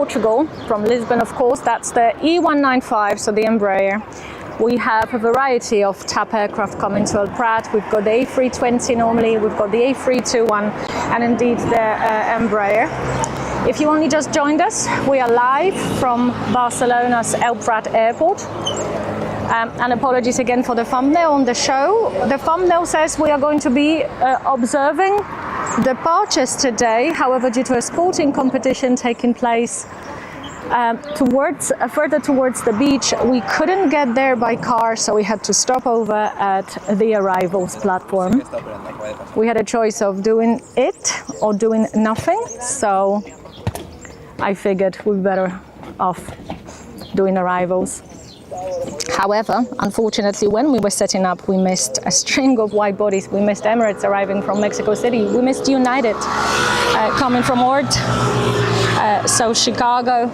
Portugal, from Lisbon, of course. That's the E195, so the Embraer. We have a variety of TAP aircraft coming to El Prat. We've got the A320 normally, we've got the A321, and indeed the Embraer. If you only just joined us, we are live from Barcelona's El Prat airport. And apologies again for the thumbnail on the show. The thumbnail says we are going to be observing departures today. However, due to a sporting competition taking place further towards the beach, we couldn't get there by car, so we had to stop over at the arrivals platform. We had a choice of doing it or doing nothing, so I figured we're better off doing arrivals. However, unfortunately, when we were setting up, we missed a string of wide bodies. We missed Emirates arriving from Mexico City. We missed United coming from Ord. So Chicago.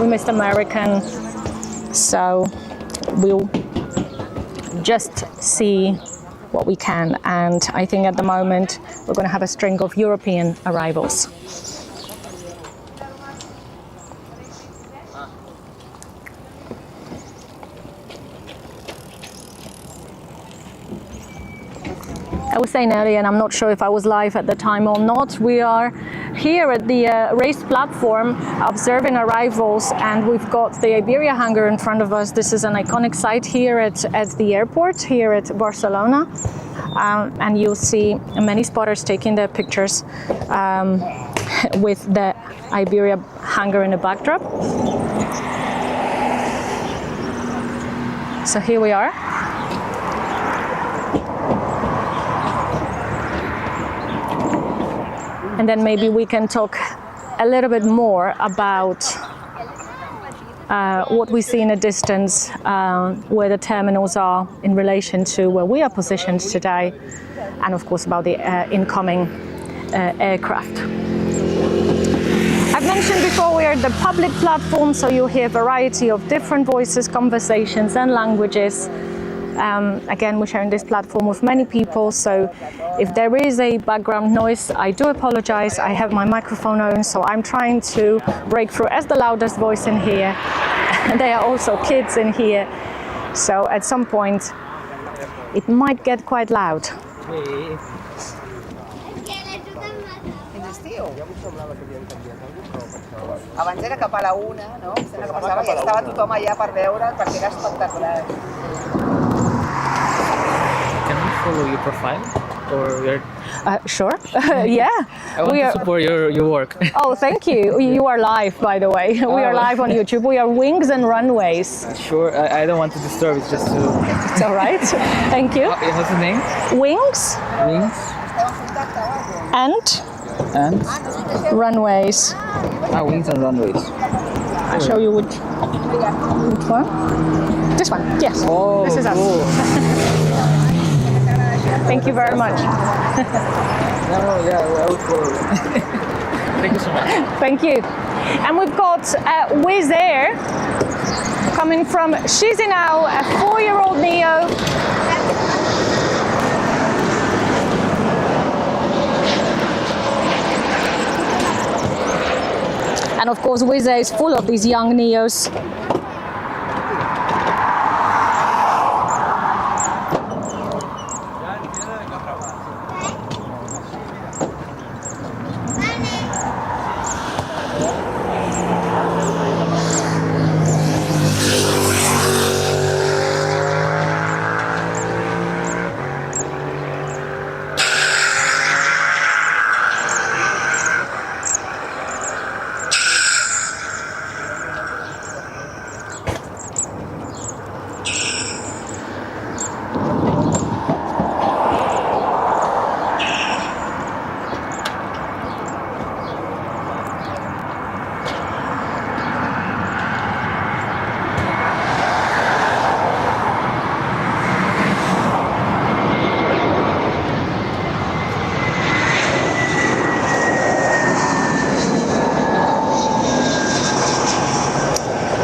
We missed American. So we'll just see what we can. And I think at the moment, we're going to have a string of European arrivals. I was saying earlier, and I'm not sure if I was live at the time or not, we are here at the race platform observing arrivals, and we've got the Iberia hangar in front of us. This is an iconic site here at the airport, here at Barcelona. And you'll see many spotters taking their pictures with the Iberia hangar in the backdrop. So here we are. And then maybe we can talk a little bit more about what we see in a distance, where the terminals are in relation to where we are positioned today, and of course about the incoming aircraft. I've mentioned before we are at the public platform, so you'll hear a variety of different voices, conversations and languages. Again, we're sharing this platform with many people, so if there is a background noise, I do apologize. I have my microphone on, so I'm trying to break through as the loudest voice in here. And there are also kids in here, so at some point it might get quite loud. Abans era cap a la una, no? Sembla que passava i estava tothom allà per veure, perquè era espectacular. Can we follow your profile? Or your... Sure. Yeah. I want to support your work. Oh, thank you. You are live, by the way. We are live on YouTube. We are Wings and Runways. Sure. I don't want to disturb. It's just to... It's all right. Thank you. What's the name? Wings. Wings. And Runways. Wings and Runways. I'll show you which one. This one. Yes. Oh, this is us. Cool. Thank you very much. Thank you so much. Thank you. And we've got Wizz Air coming from Chisinau, a 4-year-old Neo. And of course, Wizz Air is full of these young Neos.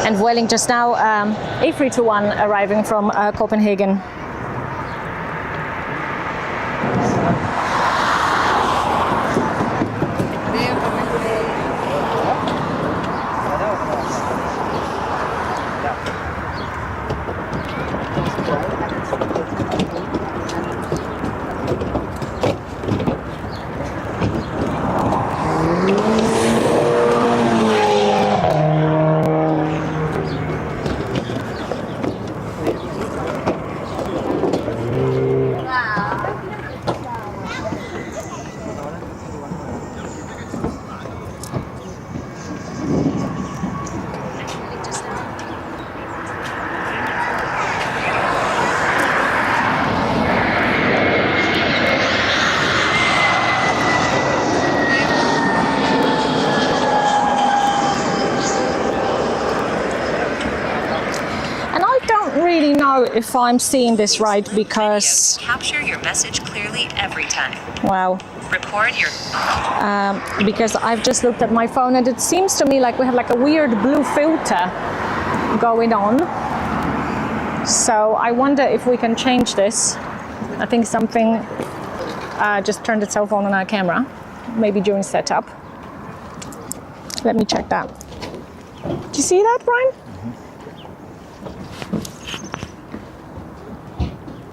And Vueling just now, A321 arriving from Copenhagen. Really know if I'm seeing this right because capture your message clearly every time. wow, Record your because I've just looked at my phone and it seems to me like we have like a weird blue filter going on. So I wonder if we can change this. I think something just turned itself on our camera, maybe during setup. Let me check that. Do you see that, Brian?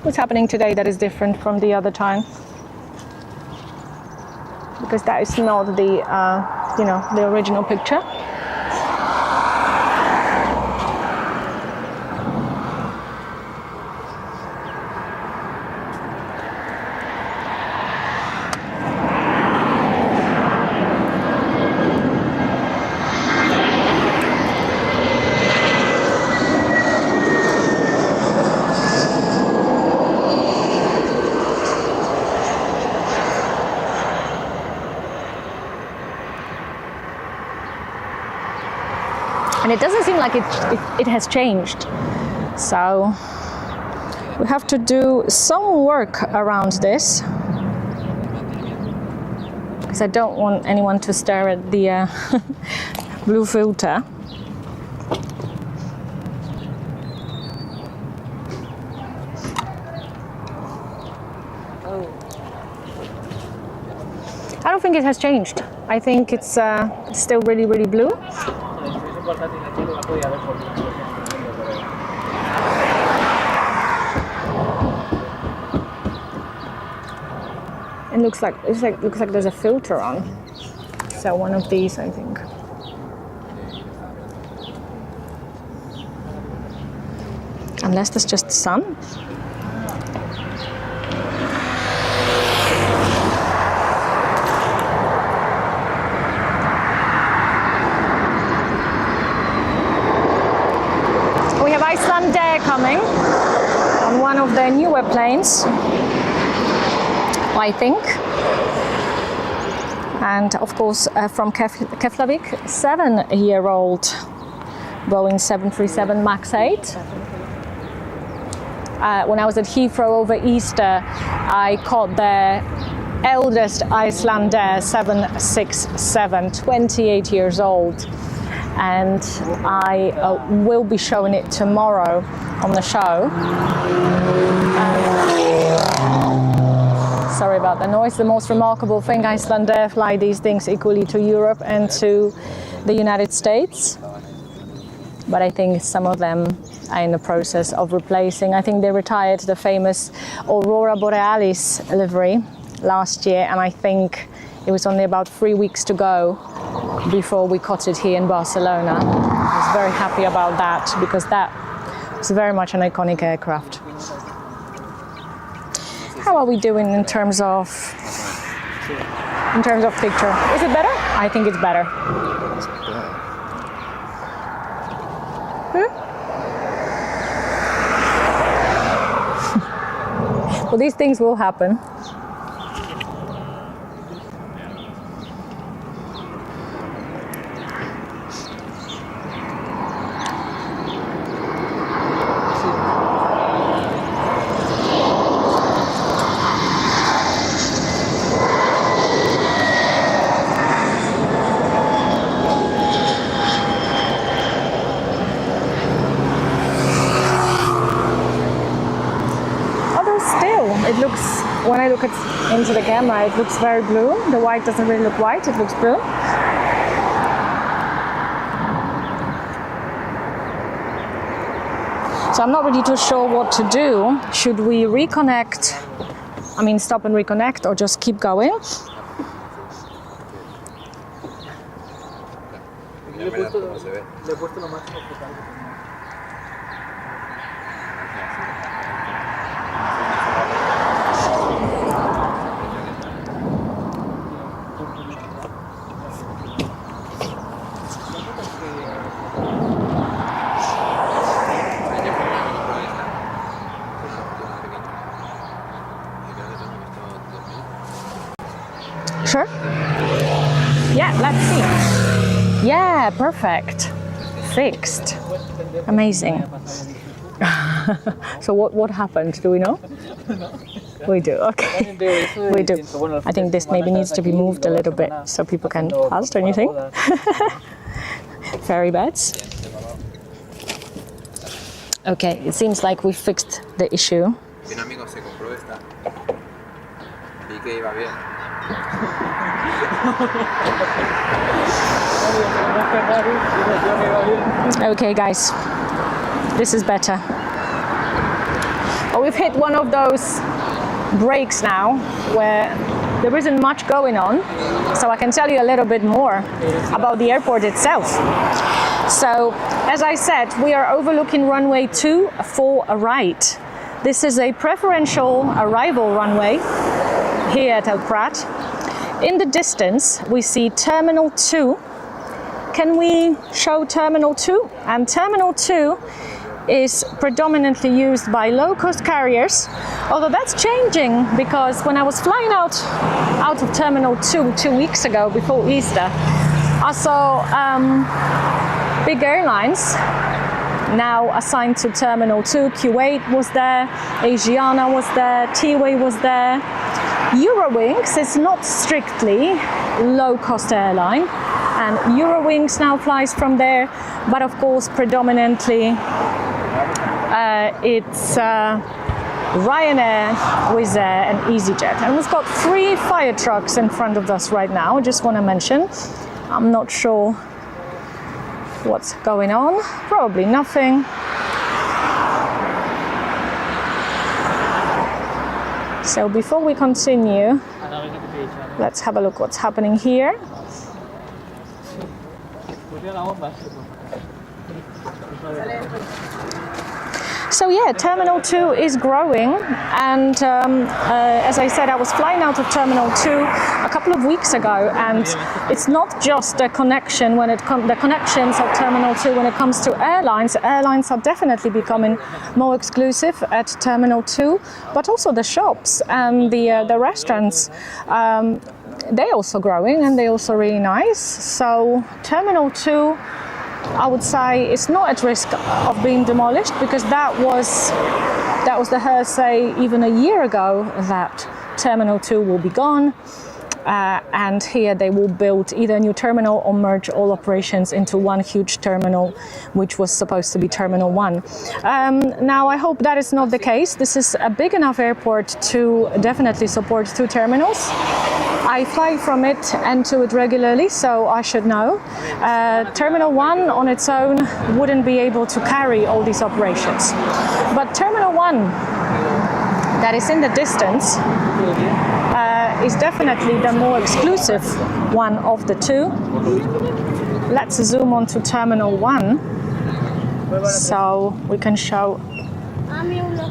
What's happening today that is different from the other time? Because that is not the, the original picture. And it doesn't seem like it has changed. So we have to do some work around this because I don't want anyone to stare at the blue filter. I don't think it has changed. I think it's still really, really blue. It looks like there's a filter on. So one of these, I think. Unless that's just the sun. We have Icelandair coming on one of their newer planes, I think. And of course, from Keflavik, 7-year-old Boeing 737 MAX 8. When I was at Heathrow over Easter, I caught their eldest Icelandair 767, 28 years old. And I will be showing it tomorrow on the show. Sorry about the noise. The most remarkable thing, Icelandair fly these things equally to Europe and to the United States. But I think some of them are in the process of replacing. I think they retired the famous Aurora Borealis livery last year, and I think it was only about 3 weeks to go before we caught it here in Barcelona. I was very happy about that because that was very much an iconic aircraft. How are we doing in terms of picture? Is it better? I think it's better. Well, these things will happen. When I look into the camera, it looks very blue. The white doesn't really look white, it looks blue. So I'm not really too sure what to do. Should we reconnect? I mean, stop and reconnect, or just keep going? Le he puesto lo máximo que salga. Sure. Yeah, let's see. Yeah, perfect. Fixed. Amazing. So what happened? Do we know? We do, okay. We do. I think this maybe needs to be moved a little bit so people can pass, don't you think? Ferry beds. Okay, it seems like we fixed the issue. Okay, guys, this is better. Oh, we've hit one of those breaks now where there isn't much going on, so I can tell you a little bit more about the airport itself. So, as I said, we are overlooking runway 2 for a right. This is a preferential arrival runway here at El Prat. In the distance, we see Terminal 2. Can we show Terminal 2? And Terminal 2 is predominantly used by low-cost carriers, although that's changing because when I was flying out of Terminal 2 2 weeks ago before Easter, I saw big airlines now assigned to Terminal 2. Kuwait was there, Asiana was there, T-Way was there. Eurowings is not strictly low-cost airline, and Eurowings now flies from there, but of course predominantly it's Ryanair, Wizz Air and EasyJet. And we've got 3 fire trucks in front of us right now, I just want to mention. I'm not sure what's going on, probably nothing. So before we continue, let's have a look what's happening here. So yeah, Terminal 2 is growing, and as I said, I was flying out of Terminal 2 a couple of weeks ago, and it's not just a connection when it comes, the connections at Terminal 2 when it comes to airlines. Airlines are definitely becoming more exclusive at Terminal 2, but also the shops and the restaurants. They're also growing, and they're also really nice. So Terminal 2, I would say, is not at risk of being demolished, because that was the hearsay even a year ago that Terminal 2 will be gone. And here they will build either a new terminal or merge all operations into one huge terminal, which was supposed to be Terminal 1. Now, I hope that is not the case. This is a big enough airport to definitely support 2 terminals. I fly from it and to it regularly, so I should know. Terminal 1 on its own wouldn't be able to carry all these operations. But Terminal 1, that is in the distance, is definitely the more exclusive one of the 2. Let's zoom on to Terminal 1 so we can show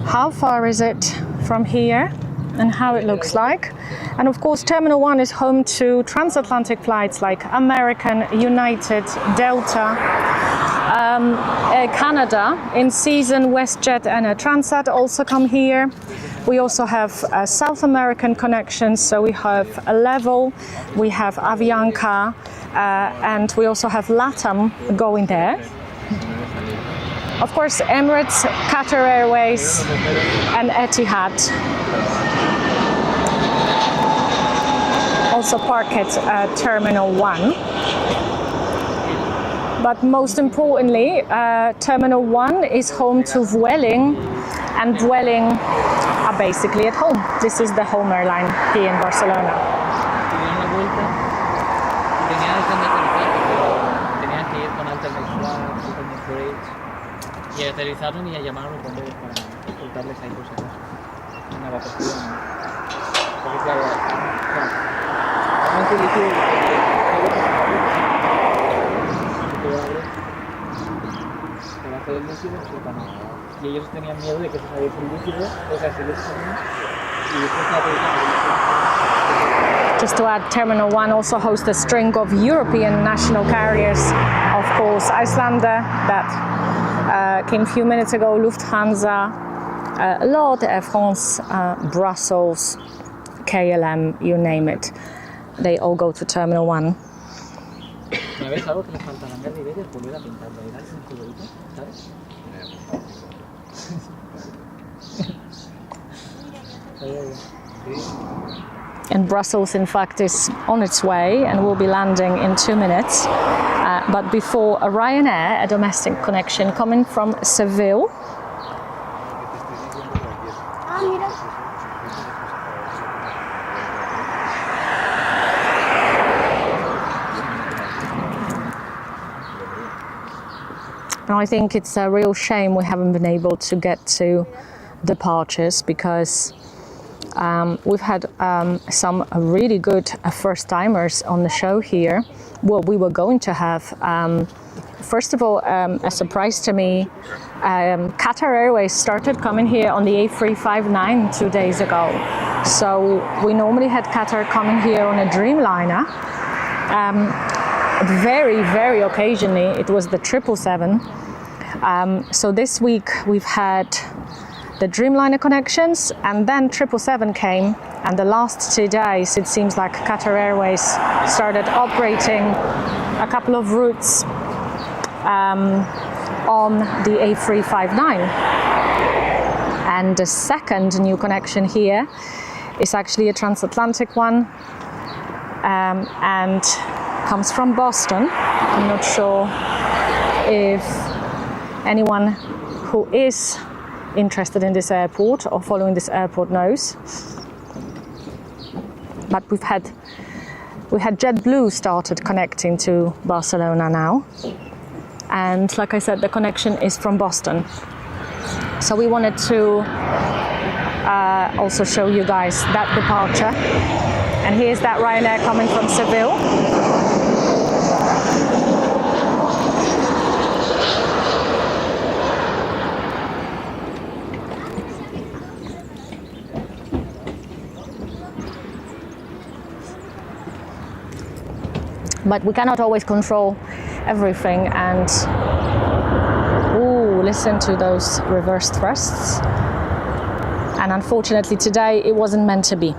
how far is it from here and how it looks like. And of course, Terminal 1 is home to transatlantic flights like American, United, Delta, Air Canada. In season, WestJet and Air Transat also come here. We also have South American connections, so we have Level, we have Avianca, and we also have LATAM going there. Of course, Emirates, Qatar Airways, and Etihad also park at Terminal 1. But most importantly, Terminal 1 is home to Vueling, and Vueling are basically at home. This is the home airline here in Barcelona. Y aterrizaron y llamaron a los bomberos para ocultarles ahí por si acaso. Una evacuación. Porque claro, realmente el líquido para hacer el líquido suelta nada. Y ellos tenían miedo de que se saliese el líquido, o sea, si les salían y después de aterrizar. Just to add, Terminal 1 also hosts a string of European national carriers. Of course, Icelandair that came a few minutes ago, Lufthansa, LOT, Air France, Brussels, KLM, you name it. They all go to Terminal 1. ¿Me ves algo que les falta a Gary Bell? Volver a pintarlo y darse un colorito, ¿sabes? And Brussels, in fact, is on its way and will be landing in 2 minutes. But before, a Ryanair, a domestic connection coming from Seville. And I think it's a real shame we haven't been able to get to departures because we've had some really good first-timers on the show here. Well, we were going to have, first of all, a surprise to me, Qatar Airways started coming here on the A350 2 days ago. So we normally had Qatar coming here on a Dreamliner. Very, very occasionally, it was the 777. So this week we've had the Dreamliner connections, and then 777 came, and the last 2 days it seems like Qatar Airways started operating a couple of routes on the A350. And the second new connection here is actually a transatlantic one, and comes from Boston. I'm not sure if anyone who is interested in this airport or following this airport knows. But we had JetBlue started connecting to Barcelona now. And like I said, the connection is from Boston. So we wanted to also show you guys that departure. And here's that Ryanair coming from Seville. But we cannot always control everything, and listen to those reverse thrusts. And unfortunately today it wasn't meant to be.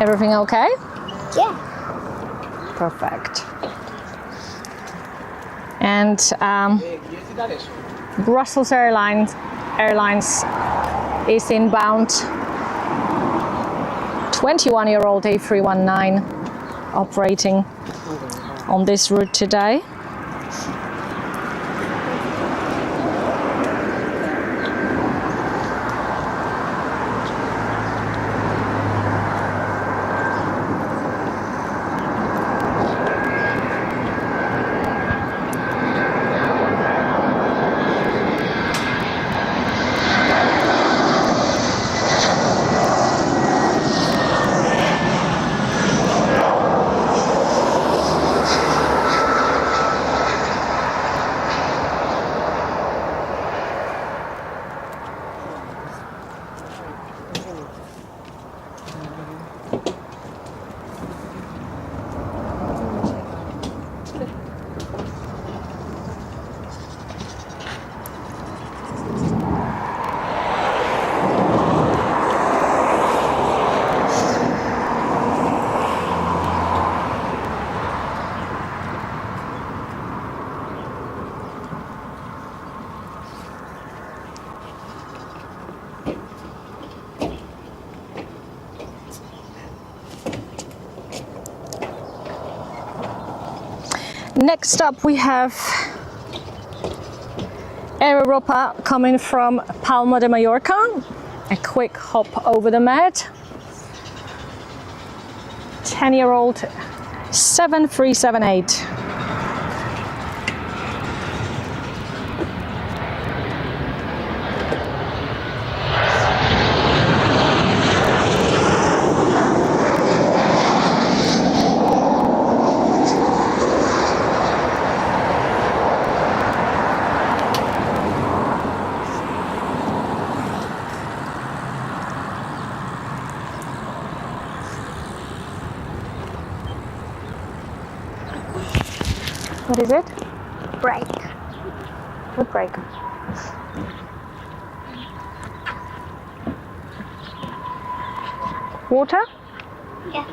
Everything okay? Yeah. Perfect. And Brussels Airlines is inbound 21-year-old A319 operating on this route today. Next up we have Air Europa coming from Palma de Mallorca. A quick hop over the Med. 10-year-old 7378. What is it? Brake. What brake? Water? Yeah.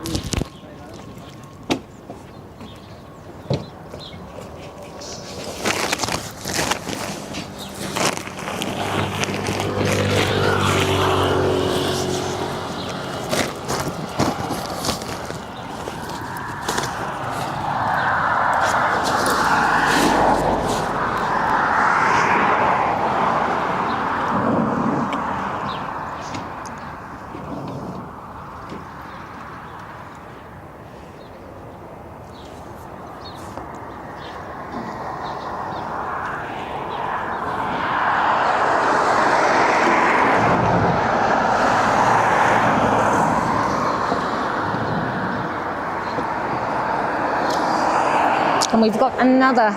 And we've got another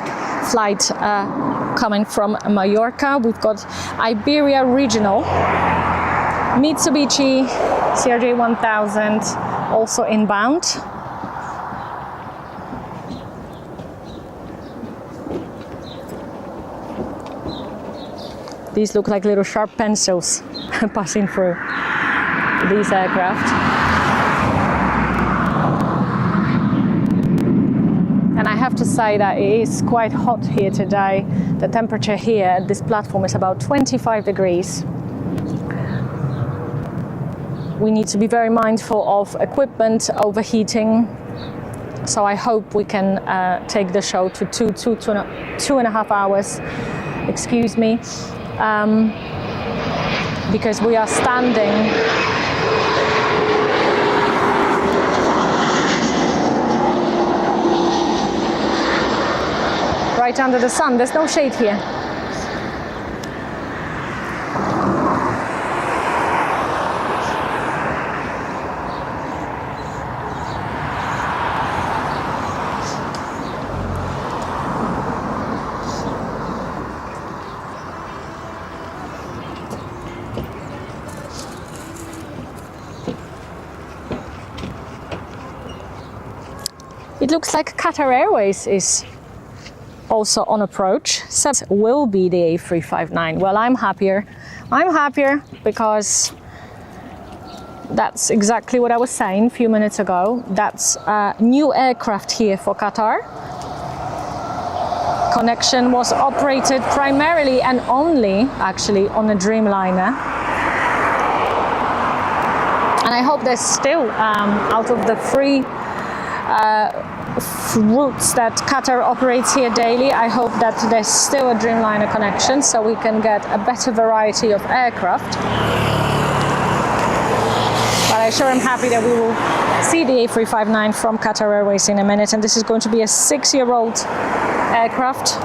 flight coming from Mallorca. We've got Iberia Regional, Mitsubishi CRJ 1000, also inbound. These look like little sharp pencils passing through these aircraft. And I have to say that it is quite hot here today. The temperature here at this platform is about 25 degrees. We need to be very mindful of equipment overheating. So I hope we can take the show to two and a half hours, excuse me, because we are standing right under the sun. There's no shade here. It looks like Qatar Airways is also on approach. Says will be the A359. Well, I'm happier. I'm happier because that's exactly what I was saying a few minutes ago. That's a new aircraft here for Qatar. Connection was operated primarily and only actually on a Dreamliner. And I hope there's still, out of the three routes that Qatar operates here daily, I hope that there's still a Dreamliner connection so we can get a better variety of aircraft. But I sure am happy that we will see the A359 from Qatar Airways in a minute, and this is going to be a 6-year-old aircraft.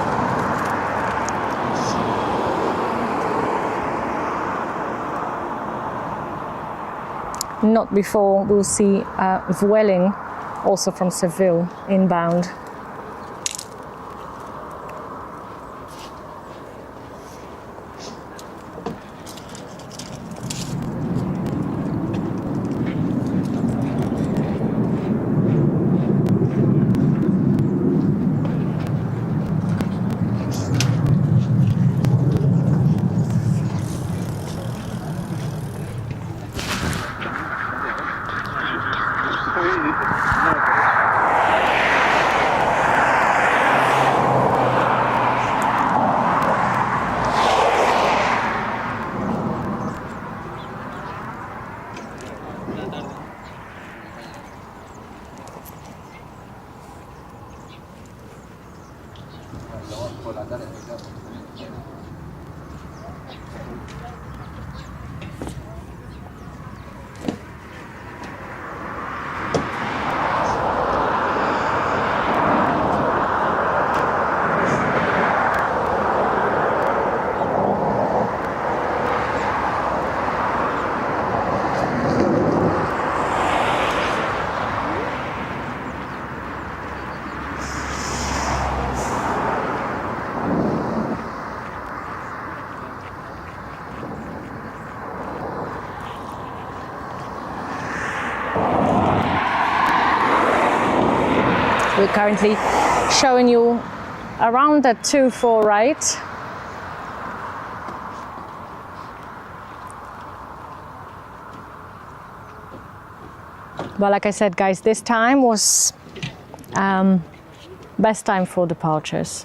Not before we'll see Vueling, also from Seville, inbound. We're currently showing you around the 2-4 right. But like I said, guys, this time was best time for departures.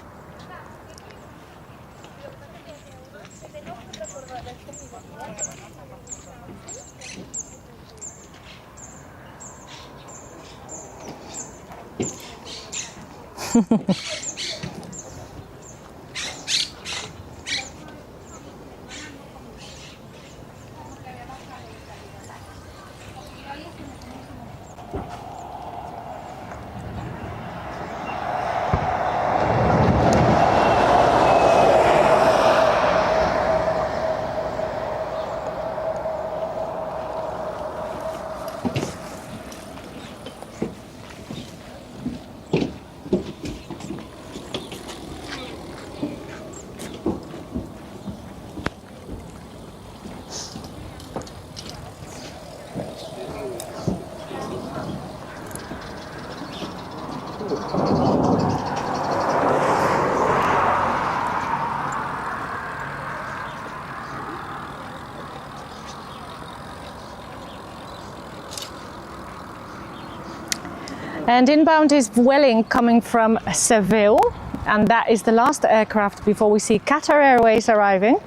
And inbound is Vueling coming from Seville, and that is the last aircraft before we see Qatar Airways arriving.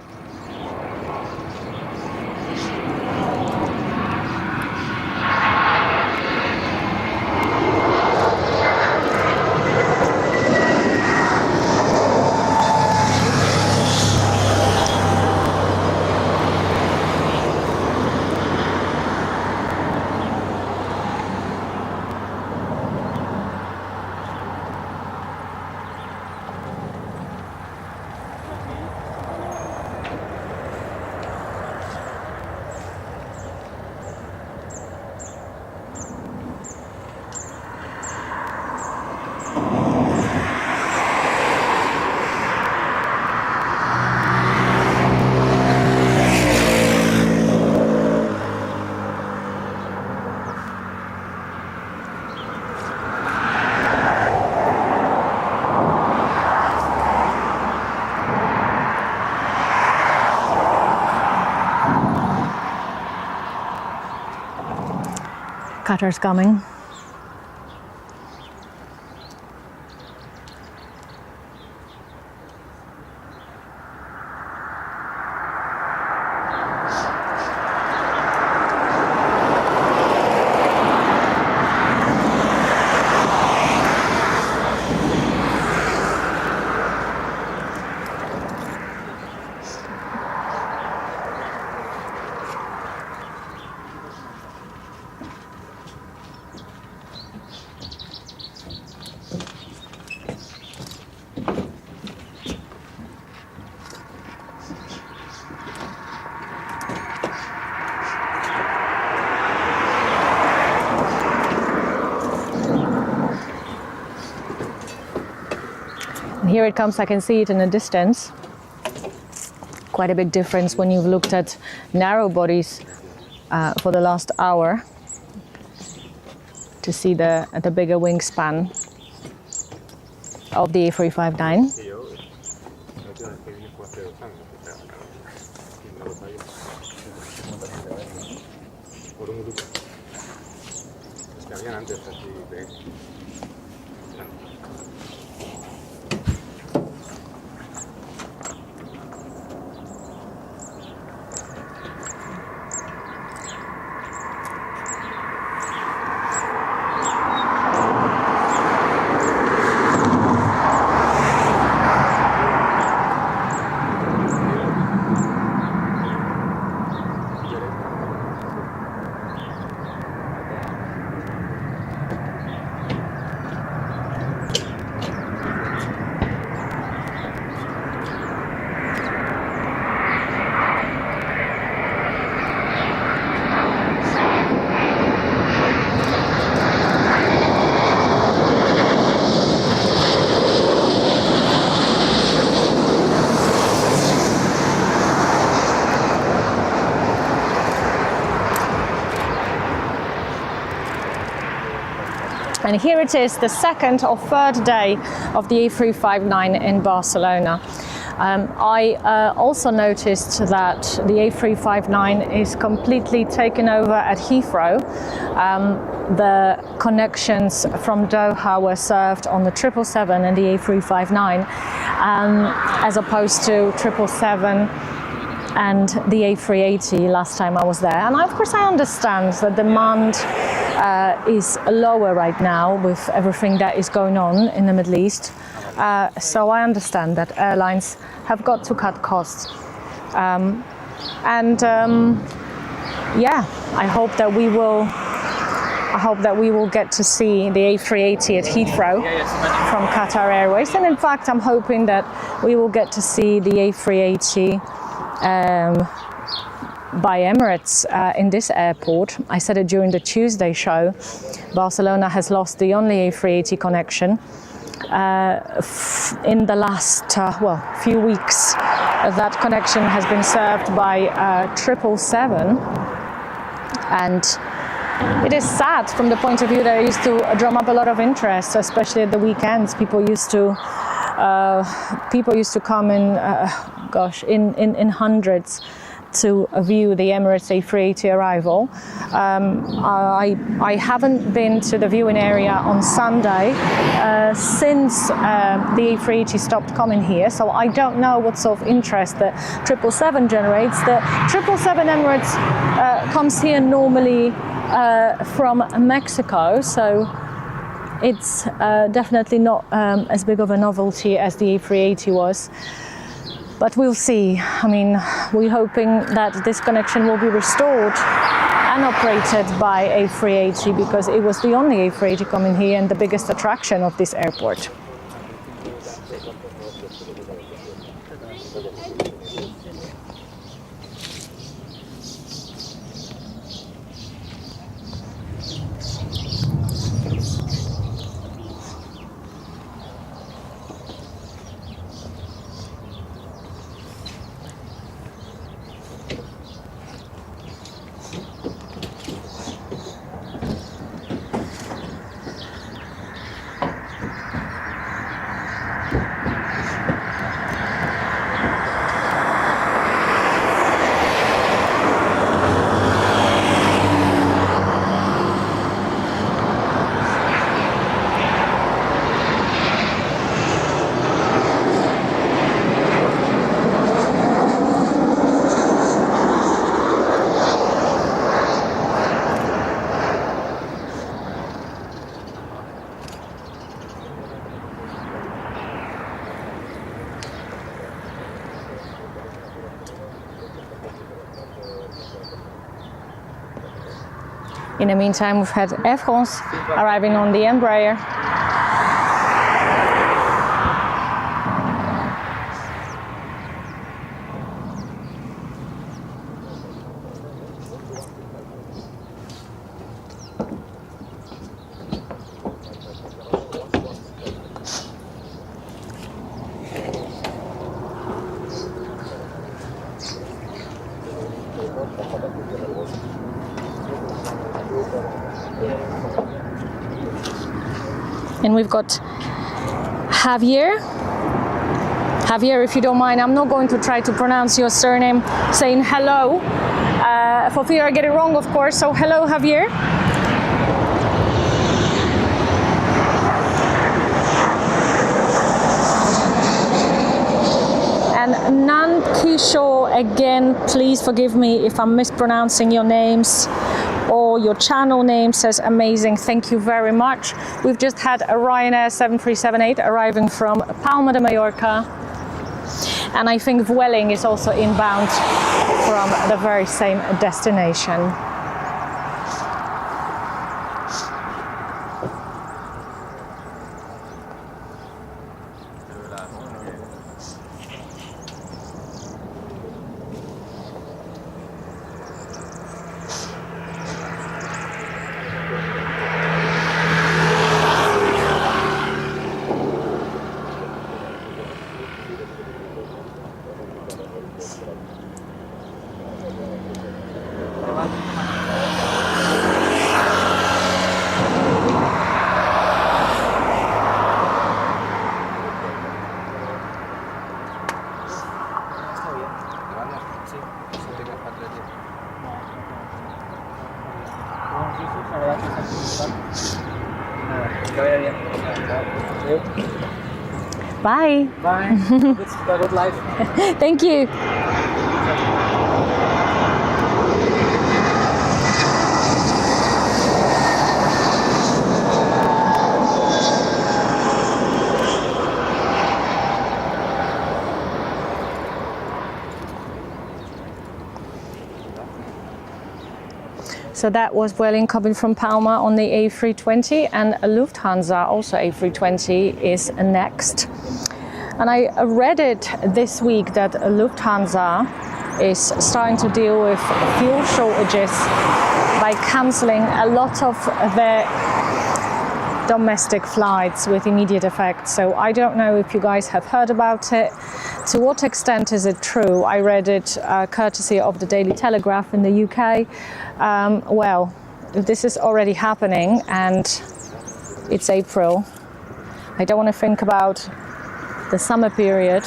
Qatar's coming. Here it comes, I can see it in the distance. Quite a big difference when you've looked at narrow bodies for the last hour to see the bigger wingspan of the A350. And here it is, the second or third day of the A359 in Barcelona. I also noticed that the A359 is completely taken over at Heathrow. The connections from Doha were served on the 777 and the A359, as opposed to 777 and the A380 last time I was there. And of course I understand that demand is lower right now with everything that is going on in the Middle East. So I understand that airlines have got to cut costs. Yeah, I hope that we will get to see the A380 at Heathrow from Qatar Airways. And in fact, I'm hoping that we will get to see the A380 by Emirates in this airport. I said it during the Tuesday show. Barcelona has lost the only A380 connection in the last few weeks. That connection has been served by 777, and it is sad from the point of view that it used to drum up a lot of interest, especially at the weekends. People used to come in hundreds to view the Emirates A380 arrival. I haven't been to the viewing area on Sunday since the A380 stopped coming here, so I don't know what sort of interest the 777 generates. The 777 Emirates comes here normally from Mexico, so it's definitely not as big of a novelty as the A380 was. But we'll see. I mean, we're hoping that this connection will be restored and operated by A380, because it was the only A380 coming here and the biggest attraction of this airport. In the meantime, we've had Air France arriving on the Embraer. And we've got Javier. Javier, if you don't mind, I'm not going to try to pronounce your surname saying hello, for fear I get it wrong, of course. So hello, Javier. And Nan Kisho, again, please forgive me if I'm mispronouncing your names or your channel name. Says amazing, thank you very much. We've just had a Ryanair 737-8 arriving from Palma de Mallorca, and I think Vueling is also inbound from the very same destination. Bye. Bye. Good life. Thank you. So that was Vueling coming from Palma on the A320, and Lufthansa, also A320, is next. And I read it this week that Lufthansa is starting to deal with fuel shortages by cancelling a lot of their domestic flights with immediate effect. So I don't know if you guys have heard about it. To what extent is it true? I read it courtesy of the Daily Telegraph in the UK. Well, this is already happening and it's April. I don't want to think about the summer period.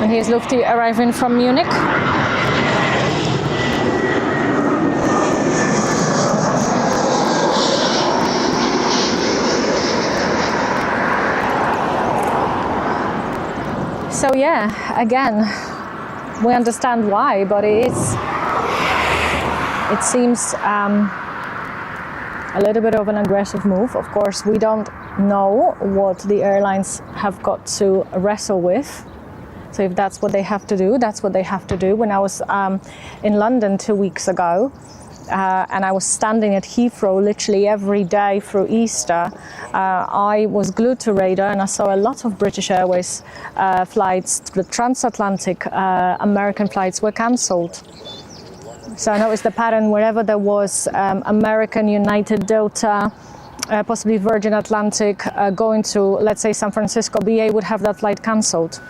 And here's Lufti arriving from Munich. So yeah, again, we understand why, but it seems a little bit of an aggressive move. Of course, we don't know what the airlines have got to wrestle with. So if that's what they have to do, that's what they have to do. When I was in London 2 weeks ago, and I was standing at Heathrow literally every day through Easter, I was glued to radar and I saw a lot of British Airways flights, the transatlantic American flights were cancelled. So I noticed the pattern wherever there was American, United, Delta, possibly Virgin Atlantic going to, let's say, San Francisco, BA would have that flight cancelled.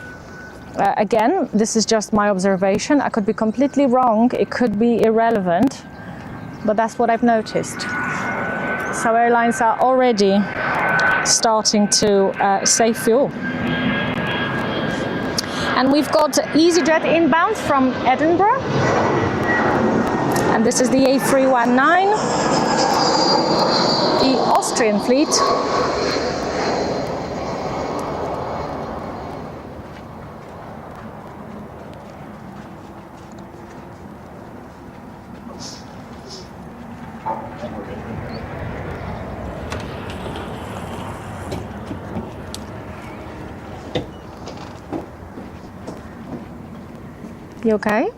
Again, this is just my observation. I could be completely wrong. It could be irrelevant. But that's what I've noticed. So airlines are already starting to save fuel. And we've got EasyJet inbound from Edinburgh. And this is the A319, the Austrian fleet. You okay?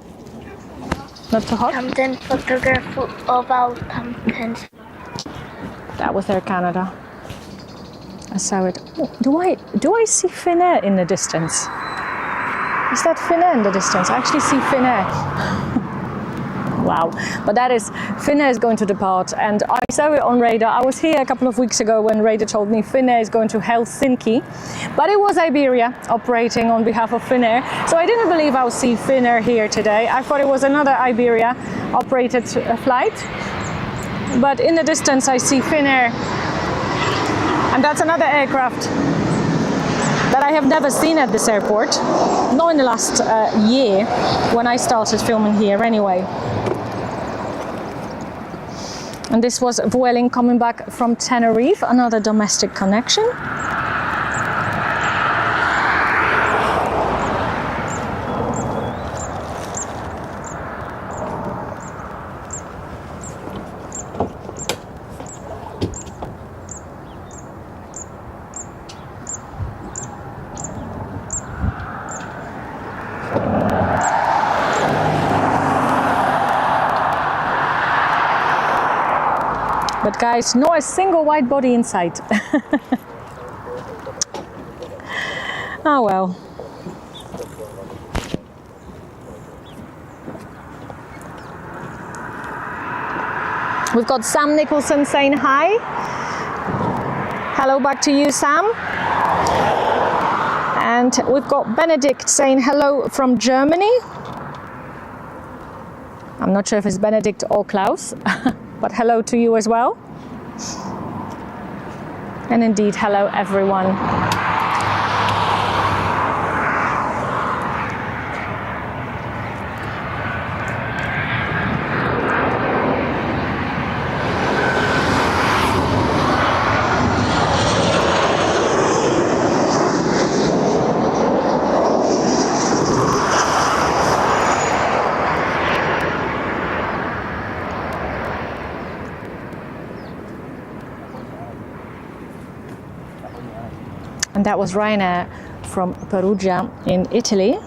Not too hot? Camden photograph of our Camden. That was Air Canada. I saw it. Oh, do I see Finnair in the distance? Is that Finnair in the distance? I actually see Finnair. Wow, but that is, Finnair is going to depart, and I saw it on radar. I was here a couple of weeks ago when radar told me Finnair is going to Helsinki, but it was Iberia operating on behalf of Finnair, so I didn't believe I would see Finnair here today. I thought it was another Iberia operated flight, but in the distance I see Finnair, and that's another aircraft that I have never seen at this airport, not in the last year when I started filming here anyway. And this was Vueling coming back from Tenerife, another domestic connection. But guys, not a single white body in sight. Oh well. We've got Sam Nicholson saying hi. Hello back to you, Sam. And we've got Benedict saying hello from Germany. I'm not sure if it's Benedict or Klaus. But hello to you as well. And indeed, hello everyone. and that was Ryanair from Perugia in Italy.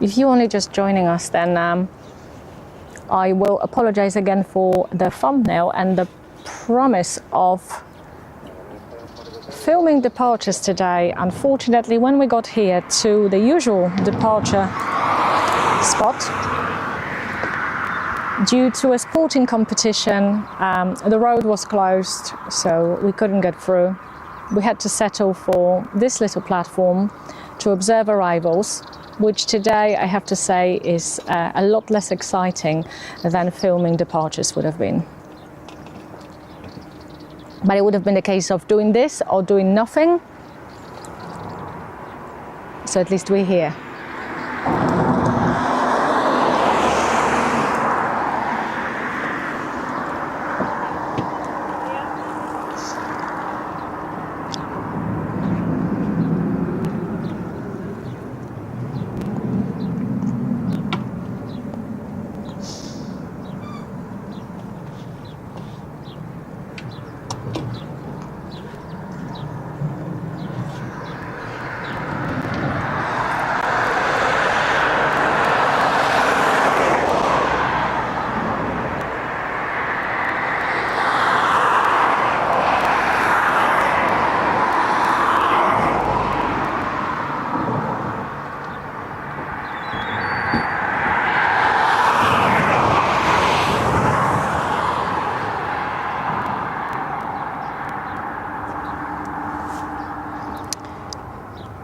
If you're only just joining us, then I will apologize again for the thumbnail and the promise of filming departures today. Unfortunately, when we got here to the usual departure spot, due to a sporting competition, the road was closed, so we couldn't get through. We had to settle for this little platform to observe arrivals, which today I have to say is a lot less exciting than filming departures would have been. But it would have been a case of doing this or doing nothing. So at least we're here.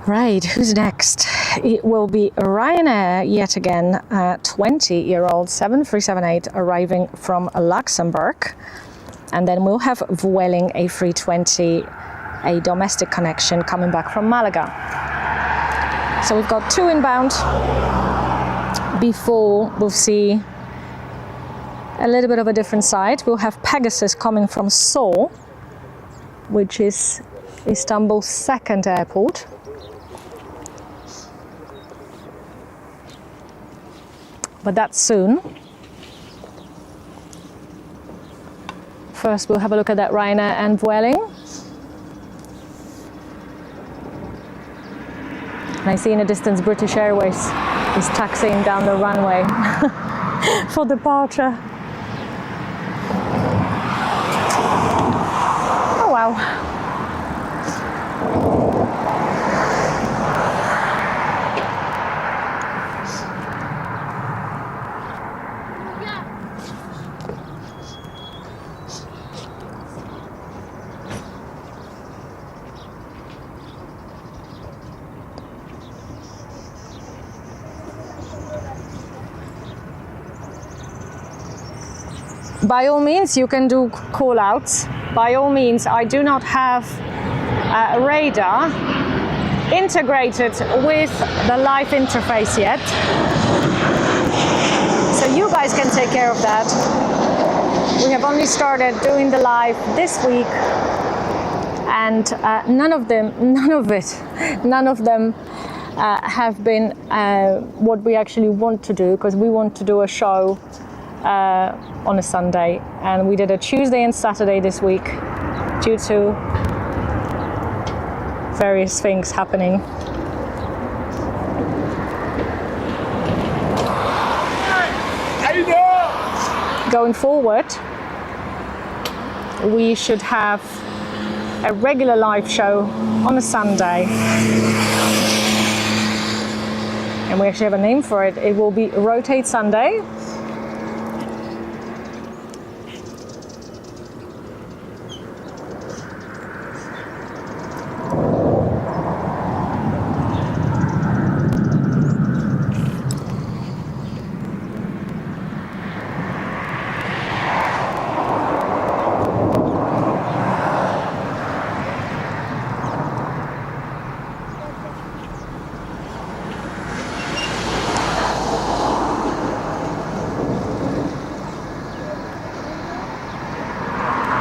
Right, who's next? It will be Ryanair yet again, 20-year-old 7378 arriving from Luxembourg. And then we'll have Vueling A320, a domestic connection coming back from Malaga. So we've got 2 inbound before we'll see a little bit of a different side. We'll have Pegasus coming from Seoul, which is Istanbul's second airport. But that's soon. First, we'll have a look at that Ryanair and Vueling. And I see in the distance British Airways is taxiing down the runway for departure. Oh wow. By all means, you can do call-outs. By all means, I do not have radar integrated with the live interface yet. So you guys can take care of that. We have only started doing the live this week, and none of them have been what we actually want to do, because we want to do a show on a Sunday, and we did a Tuesday and Saturday this week due to various things happening. Going forward, we should have a regular live show on a Sunday, and we actually have a name for it. It will be Rotate Sunday.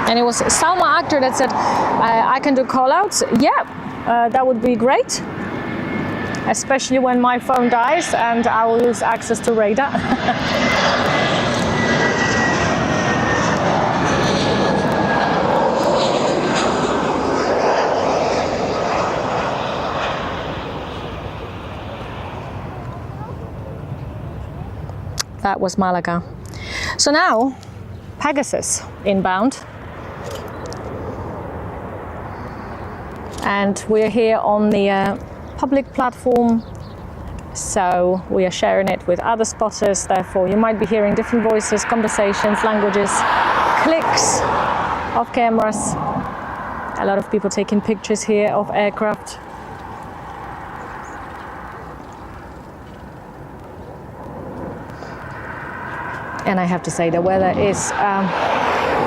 And it was Salma Akhtar that said, I can do call-outs. Yeah, that would be great. Especially when my phone dies and I will lose access to radar. That was Malaga. So now, Pegasus inbound. And we're here on the public platform. So we are sharing it with other spotters. Therefore, you might be hearing different voices, conversations, languages, clicks of cameras. A lot of people taking pictures here of aircraft. And I have to say the weather is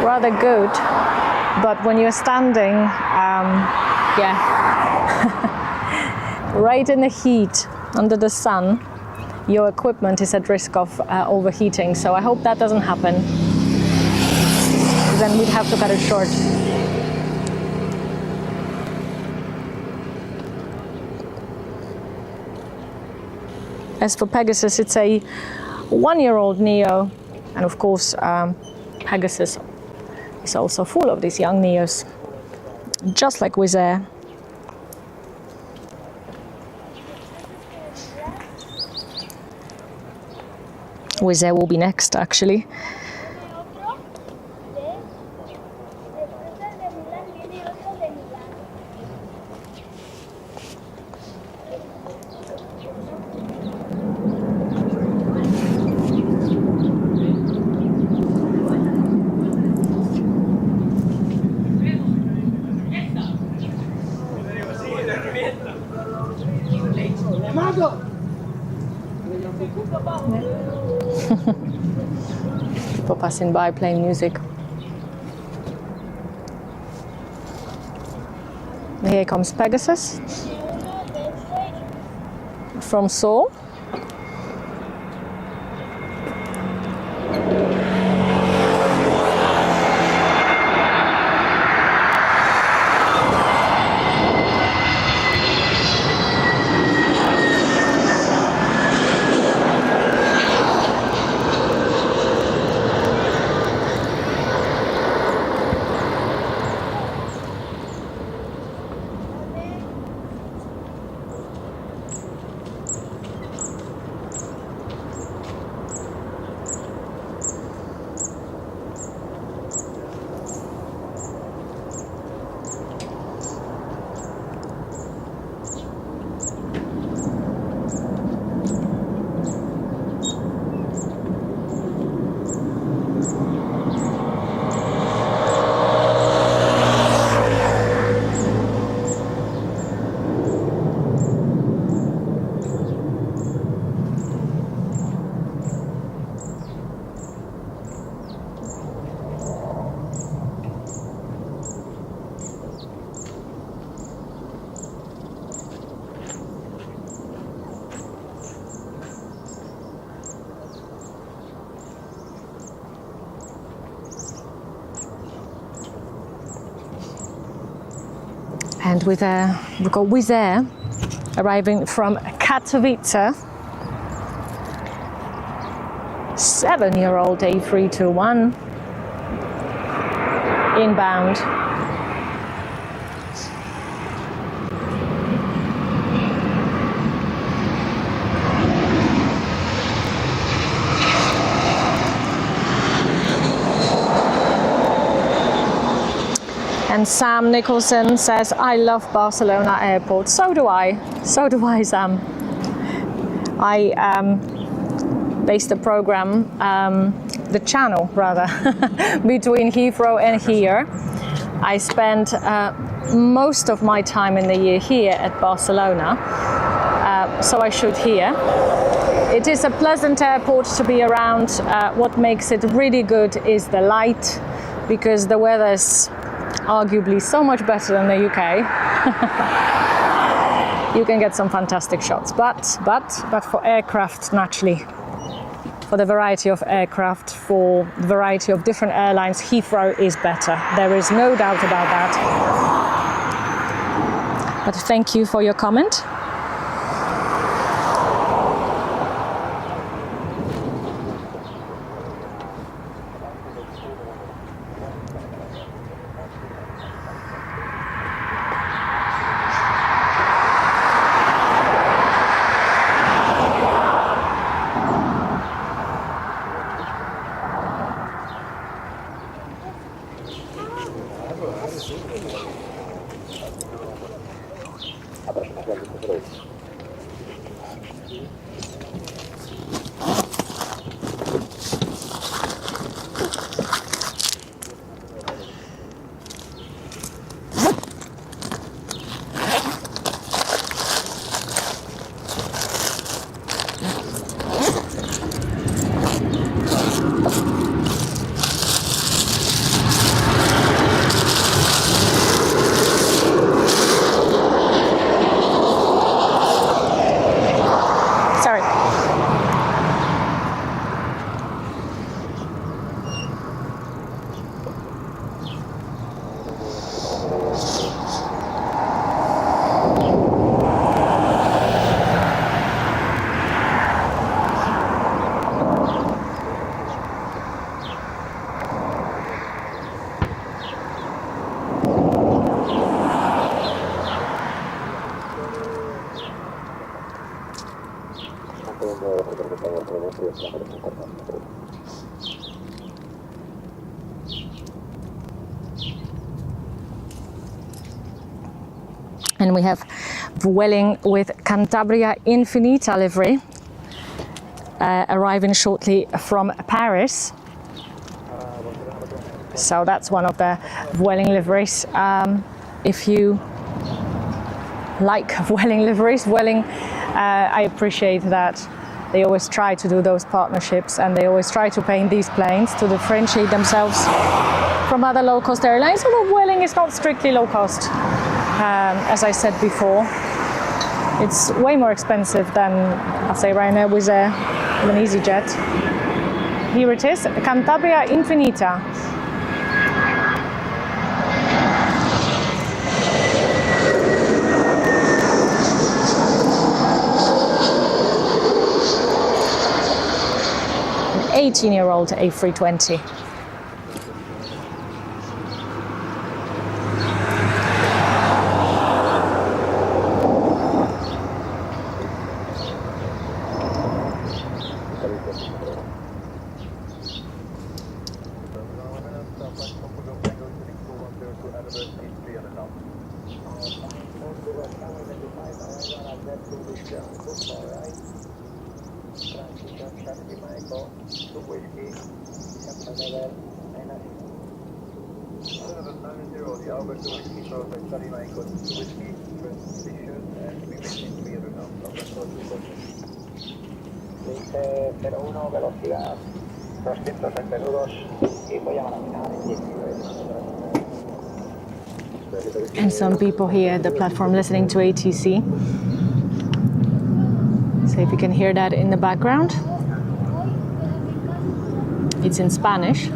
rather good, but when you're standing, right in the heat under the sun, your equipment is at risk of overheating. So I hope that doesn't happen. Then we'd have to cut it short. As for Pegasus, it's a 1-year-old Neo, and of course Pegasus is also full of these young Neos, just like Wizz Air. Wizz Air will be next, actually. People passing by playing music. Here comes Pegasus from Seoul. And we've got Wizz Air arriving from Katowice. 7-year-old A321 inbound. And Sam Nicholson says, I love Barcelona Airport. So do I. So do I, Sam. I based the program, the channel rather, between Heathrow and here. I spend most of my time in the year here at Barcelona, so I shoot here. It is a pleasant airport to be around. What makes it really good is the light, because the weather is arguably so much better than the UK. You can get some fantastic shots, but for aircraft, naturally, for the variety of aircraft, for the variety of different airlines, Heathrow is better. There is no doubt about that. But thank you for your comment. And we have Vueling with Cantabria Infinita livery, arriving shortly from Paris. So that's one of the Vueling liveries. If you like Vueling liveries, Vueling, I appreciate that they always try to do those partnerships, and they always try to paint these planes to differentiate themselves from other low-cost airlines, although Vueling is not strictly low-cost. As I said before, it's way more expensive than, I'll say, Ryanair with an EasyJet. Here it is, Cantabria Infinita. An 18-year-old A320. And some people here at the platform listening to ATC. So if you can hear that in the background. It's in Spanish.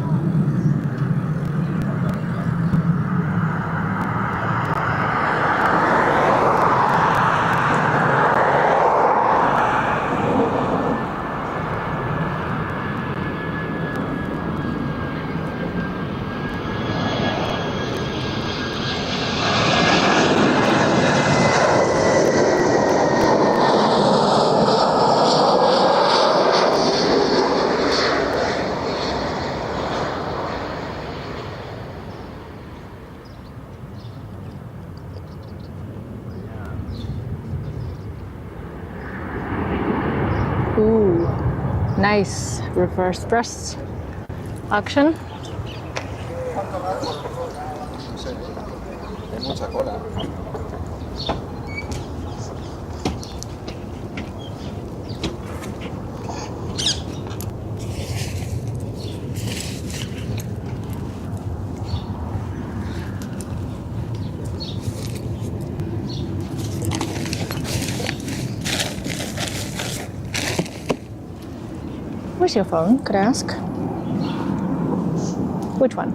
Ooh, nice reverse thrust action. Hay mucha cola. Where's your phone, could I ask? Which one?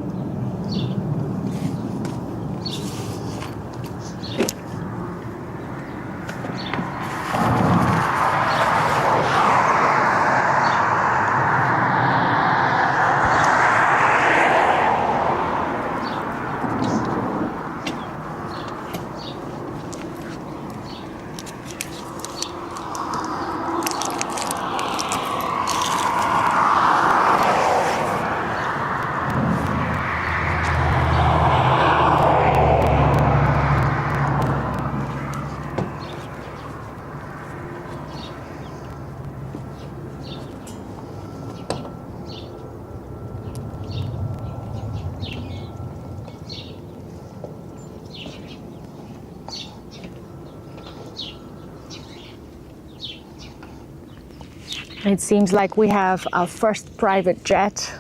It seems like we have our first private jet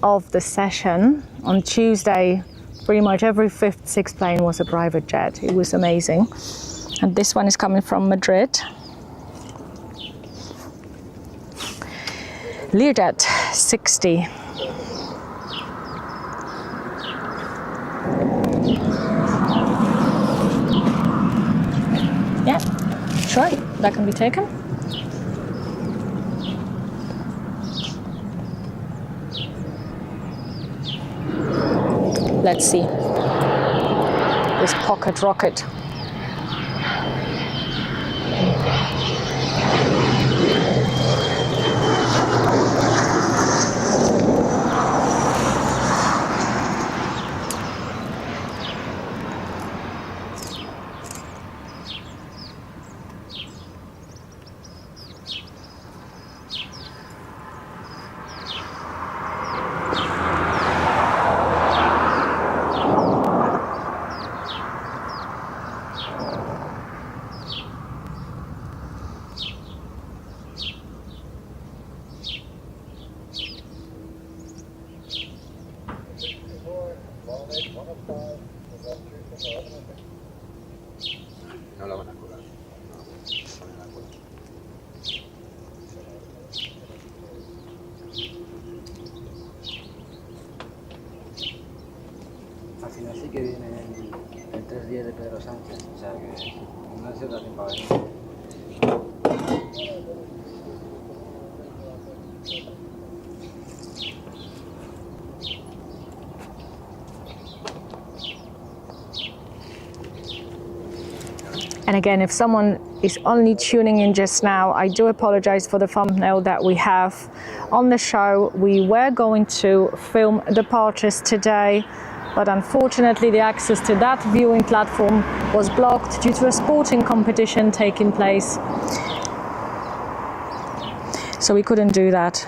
of the session. On Tuesday, pretty much every fifth, sixth plane was a private jet. It was amazing. And this one is coming from Madrid. Learjet 60. Yeah, sure, that can be taken. Let's see this pocket rocket. And again, if someone is only tuning in just now, I do apologize for the thumbnail that we have on the show. We were going to film departures today, but unfortunately the access to that viewing platform was blocked due to a sporting competition taking place. So we couldn't do that.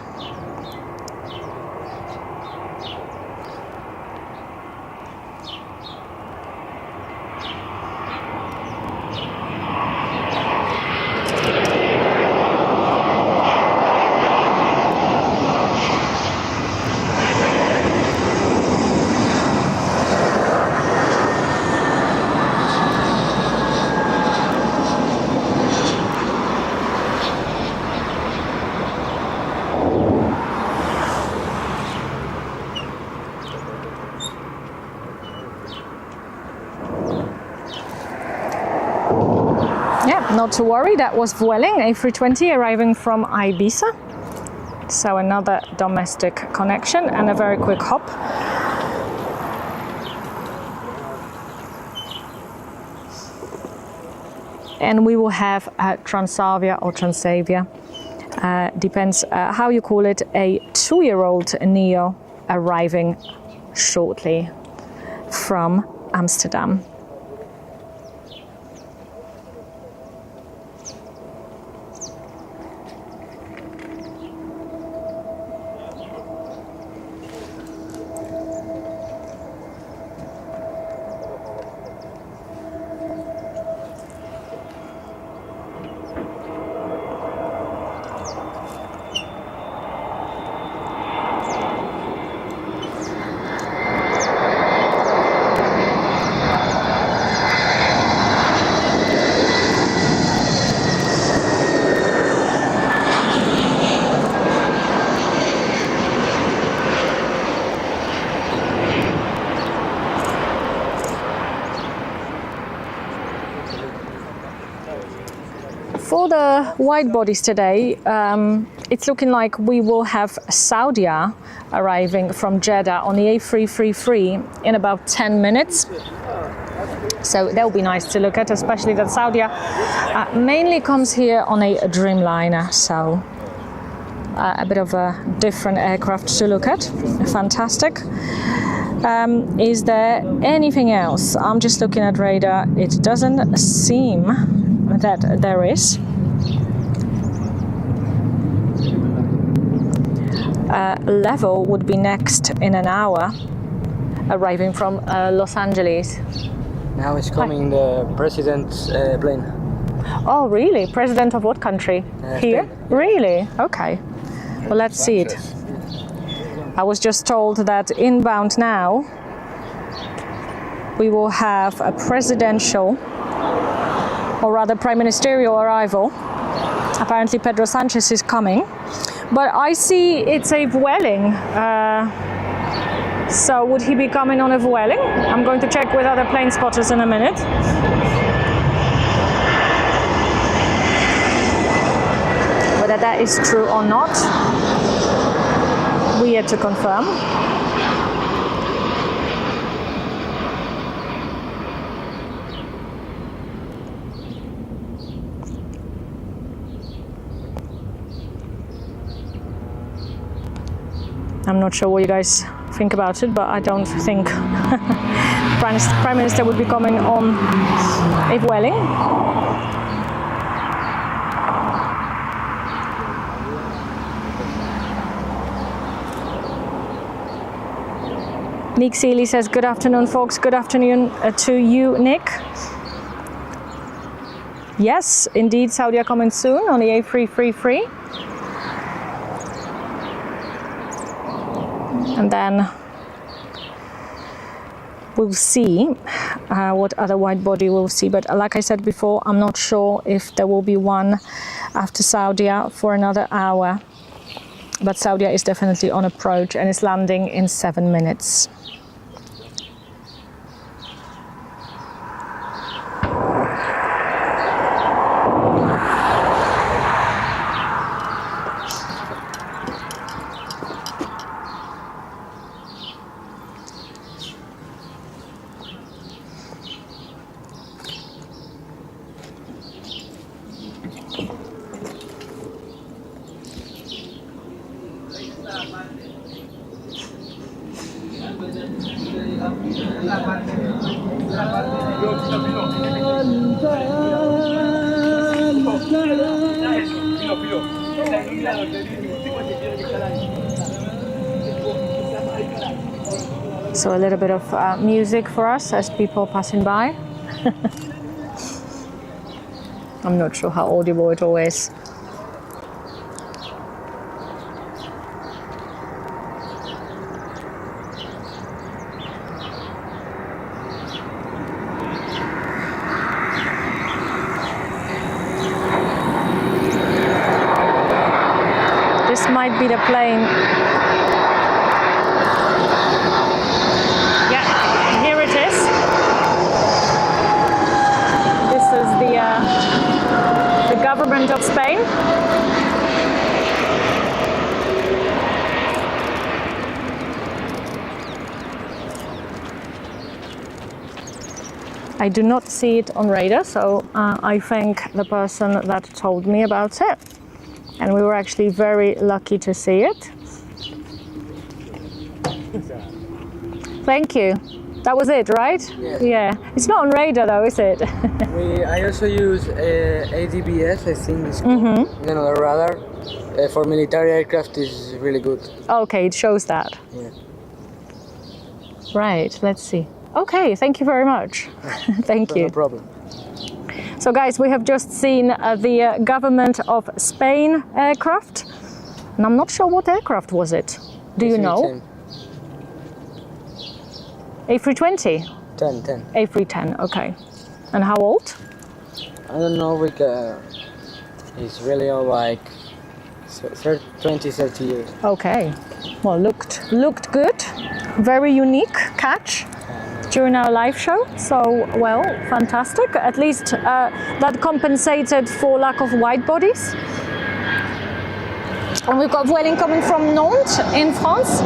Not to worry, that was Vueling A320 arriving from Ibiza. So another domestic connection and a very quick hop. And we will have Transavia or Transavia, depends how you call it, a 2-year-old Neo arriving shortly from Amsterdam. For the wide bodies today, it's looking like we will have Saudia arriving from Jeddah on the A333 in about 10 minutes. So that will be nice to look at, especially that Saudia mainly comes here on a Dreamliner, so a bit of a different aircraft to look at. Fantastic. Is there anything else? I'm just looking at radar. It doesn't seem that there is. Level would be next in an hour, arriving from Los Angeles. Now it's coming the president's plane. Oh, really? President of what country? Here? Spain. Really? Okay. Well, let's see it. I was just told that inbound now we will have a presidential, or rather prime ministerial arrival. Apparently Pedro Sanchez is coming, but I see it's a Vueling. So would he be coming on a Vueling? I'm going to check with other plane spotters in a minute. Whether that is true or not, we yet to confirm. I'm not sure what you guys think about it, but I don't think Prime Minister would be coming on a Vueling. Nick Seeley says, good afternoon, folks. Good afternoon to you, Nick. Yes, indeed, Saudi are coming soon on the A333. And then we'll see what other wide body we'll see. But like I said before, I'm not sure if there will be one after Saudia for another hour. But Saudia is definitely on approach and is landing in 7 minutes. So a little bit of music for us as people passing by. I'm not sure how audible it all is. This might be the plane. Yeah, here it is. This is the government of Spain. I do not see it on radar, so I thank the person that told me about it. And we were actually very lucky to see it. Thank you. That was it, right? Yeah. Yeah. It's not on radar though, is it? I also use ADBS, I think it's called. The radar. For military aircraft is really good. Okay, it shows that. Yeah. Right, let's see. Okay, thank you very much. Thank you. No problem. So guys, we have just seen the government of Spain aircraft. And I'm not sure what aircraft was it. Do you know? A320? 10. A310, okay. And how old? I don't know, it's really all like 20, 30 years. Okay. Well, looked good. Very unique catch during our live show. So, well, fantastic. At least that compensated for lack of wide bodies. And we've got Vueling coming from Nantes in France.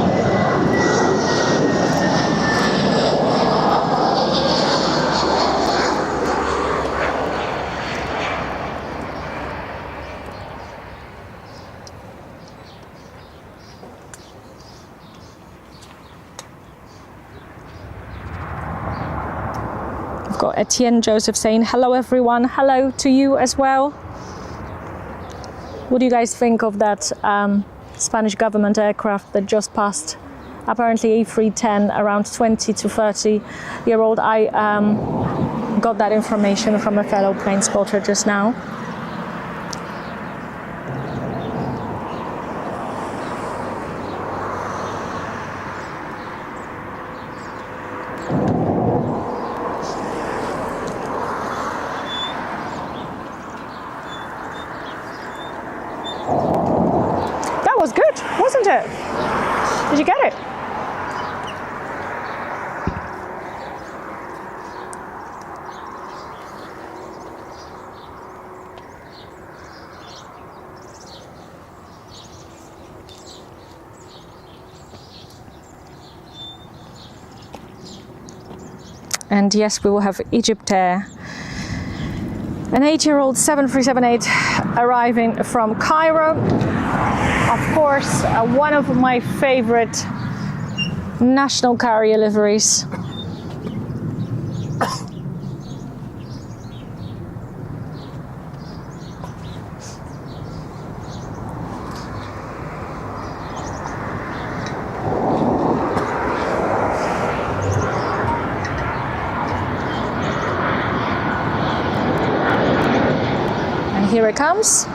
Got Etienne Joseph saying hello everyone, hello to you as well. What do you guys think of that Spanish government aircraft that just passed? Apparently A310, around 20 to 30 year old. I got that information from a fellow plane spotter just now. Was good, wasn't it? Did you get it? And yes, we will have Egypt Air. An 8-year-old 7378 arriving from Cairo. Of course, one of my favorite national carrier liveries. And here it comes.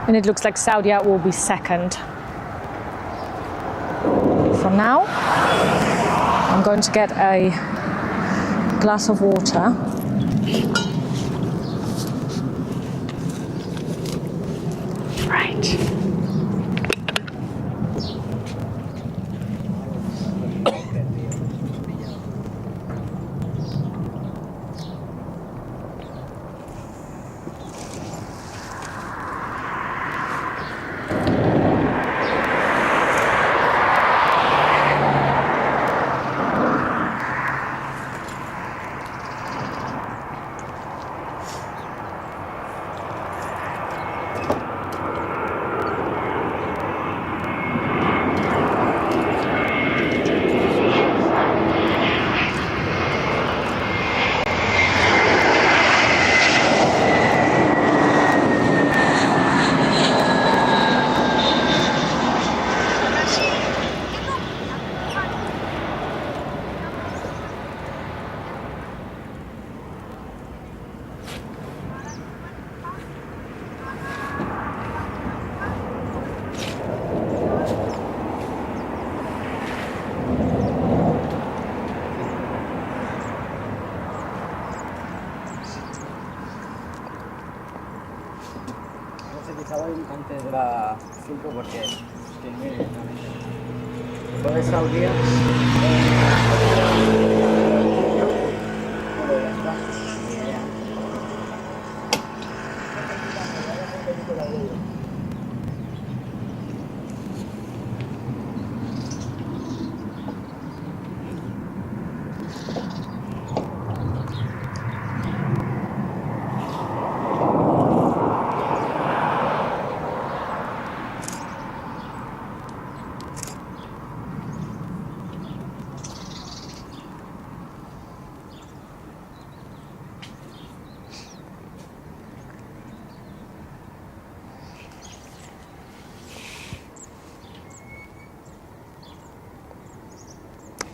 And it looks like Saudi will be second. For now, I'm going to get a glass of water. Right. 5 porque estoy muy directamente. Después de Saudia,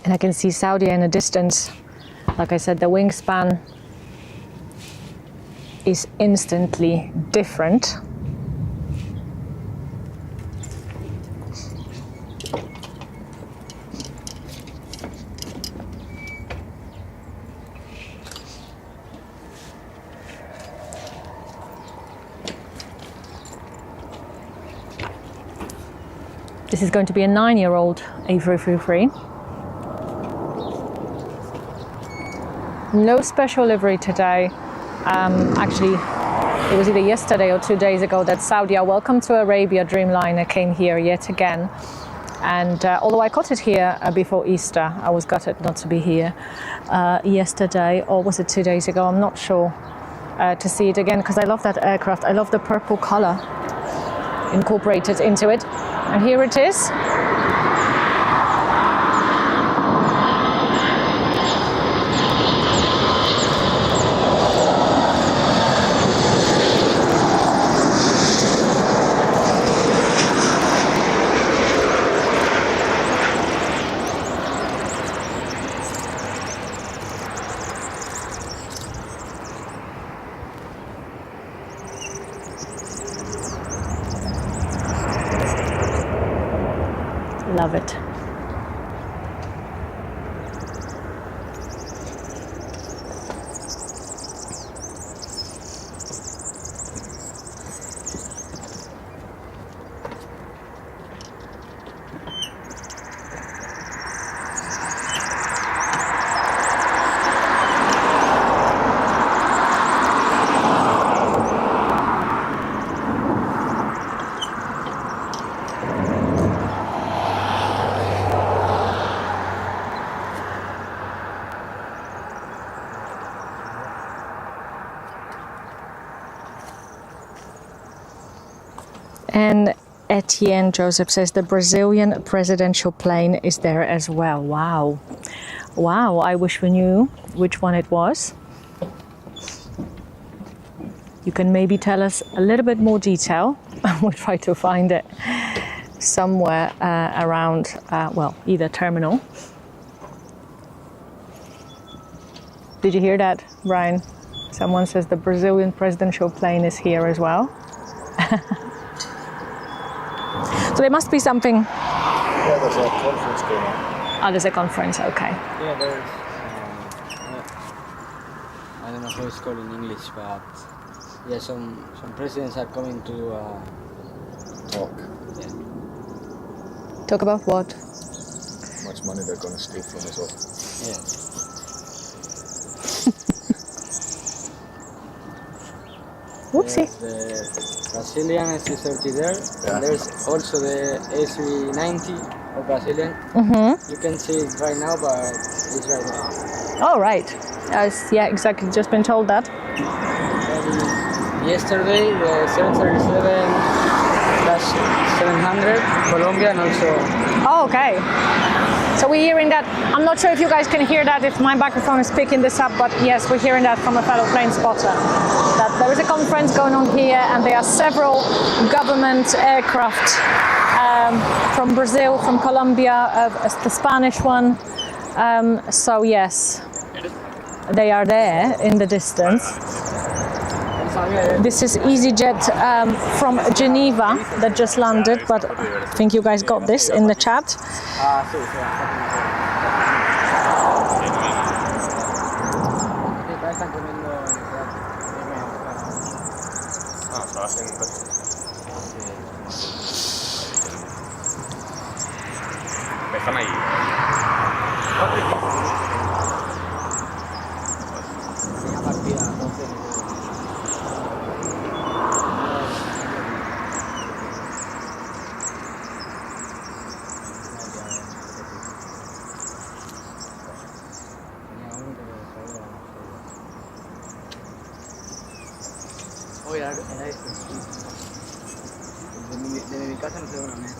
And I can see Saudia in the distance. Like I said, the wingspan is instantly different. This is going to be a 9-year-old A350. No special livery today. Actually, it was either yesterday or 2 days ago that Saudia Welcome to Arabia Dreamliner came here yet again. And although I caught it here before Easter, I was gutted not to be here yesterday, or was it 2 days ago? I'm not sure, to see it again, because I love that aircraft. I love the purple color incorporated into it. And here it is. Love it. And Etienne Joseph says the Brazilian presidential plane is there as well. Wow. Wow, I wish we knew which one it was. You can maybe tell us a little bit more detail. We'll try to find it somewhere around, well, either terminal. Did you hear that, Brian? Someone says the Brazilian presidential plane is here as well. So there must be something. Yeah, there's a conference going on. Oh, there's a conference, okay. Yeah, there's. I don't know how it's called in English, but yeah, some presidents are coming to Talk. yeah. Talk about what? How much money they're going to steal from us all. Yeah. Whoopsie. There's the Brazilian A330 there, Yeah. and there's also the A390 of Brazilian. Mm-hmm. You can see it right now, but it's right there. Oh, right. Yeah, exactly. Just been told that. And yesterday, the 737-700, Colombia, and also. Oh, okay. So we're hearing that. I'm not sure if you guys can hear that, if my microphone is picking this up, but yes, we're hearing that from a fellow plane spotter. That there is a conference going on here, and there are several government aircraft from Brazil, from Colombia, the Spanish one. So yes, they are there in the distance. This is EasyJet from Geneva that just landed, but I think you guys got this in the chat. están ahí. Una partida, entonces. Oye, era este. Desde mi casa no se ve una mierda.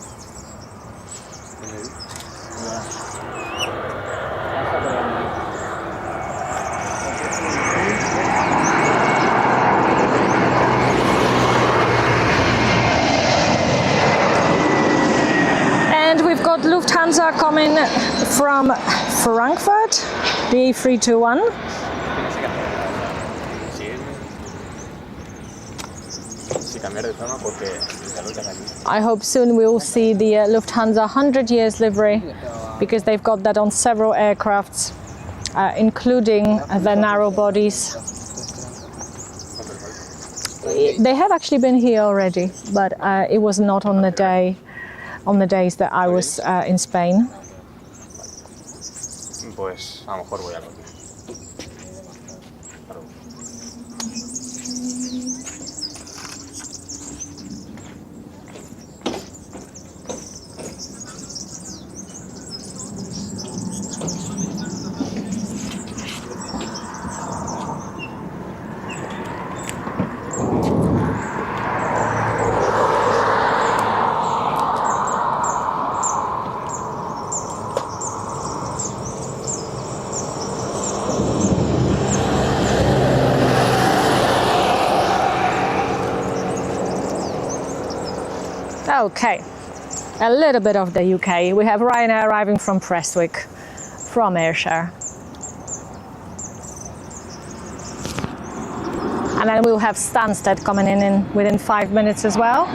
And we've got Lufthansa coming from Frankfurt, the A321. I hope soon we will see the Lufthansa 100 years livery, because they've got that on several aircrafts, including the narrow bodies. They have actually been here already, but it was not on the days that I was in Spain. Pues a lo mejor voy a lo. Okay, a little bit of the UK. We have Ryanair arriving from Prestwick, from Ayrshire. And then we'll have Stansted coming in within 5 minutes as well.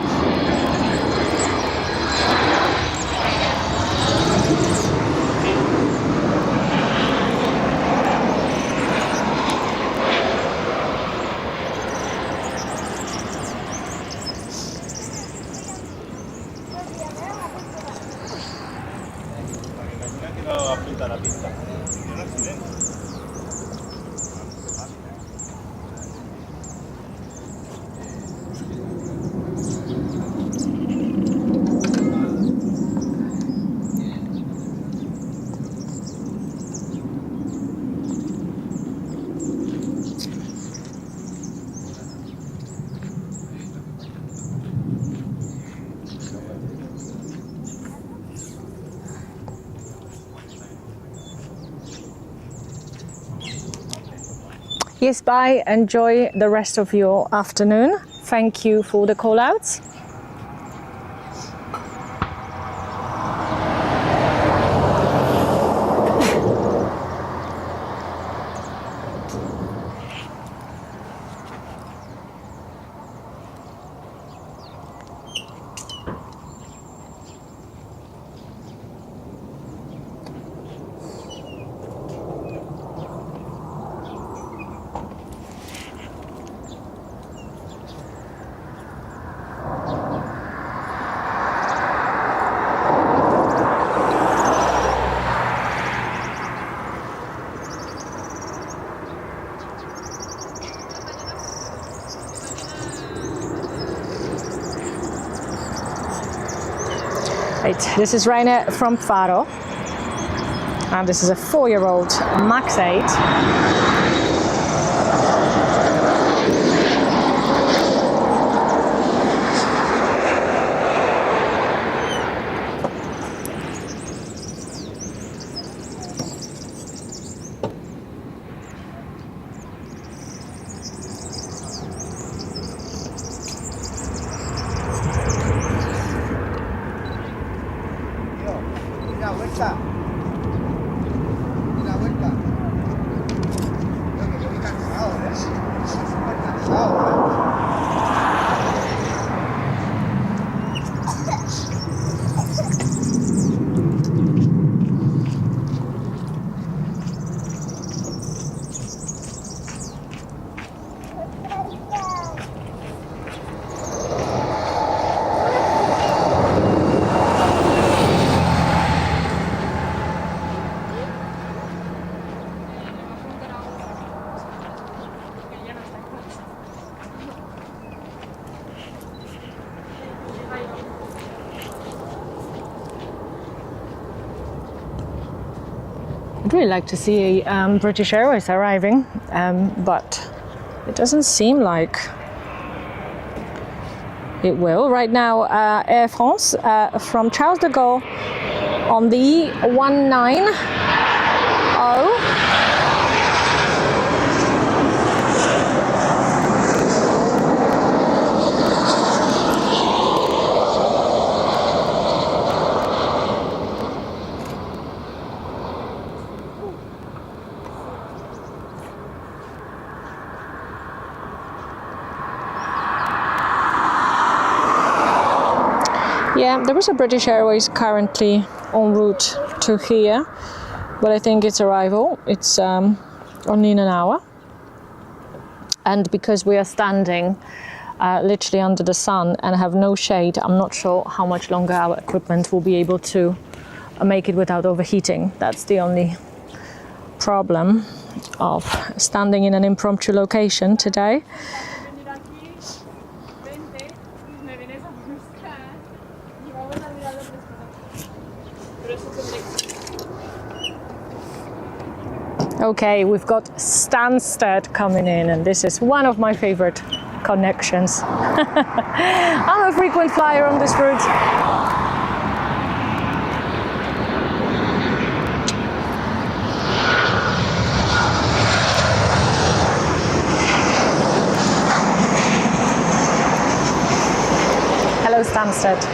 Yes, bye. Enjoy the rest of your afternoon. Thank you for the call outs. Right, this is Ryanair from Faro, and this is a 4-year-old MAX 8. I'd really like to see British Airways arriving, but it doesn't seem like it will. Right now, Air France from Charles de Gaulle on the 190. Yeah, there is a British Airways currently en route to here, but I think its arrival, it's only in an hour. And because we are standing literally under the sun and have no shade, I'm not sure how much longer our equipment will be able to make it without overheating. That's the only problem of standing in an impromptu location today. Okay, we've got Stansted coming in, and this is one of my favorite connections. I'm a frequent flyer on this route. Hello, Stansted.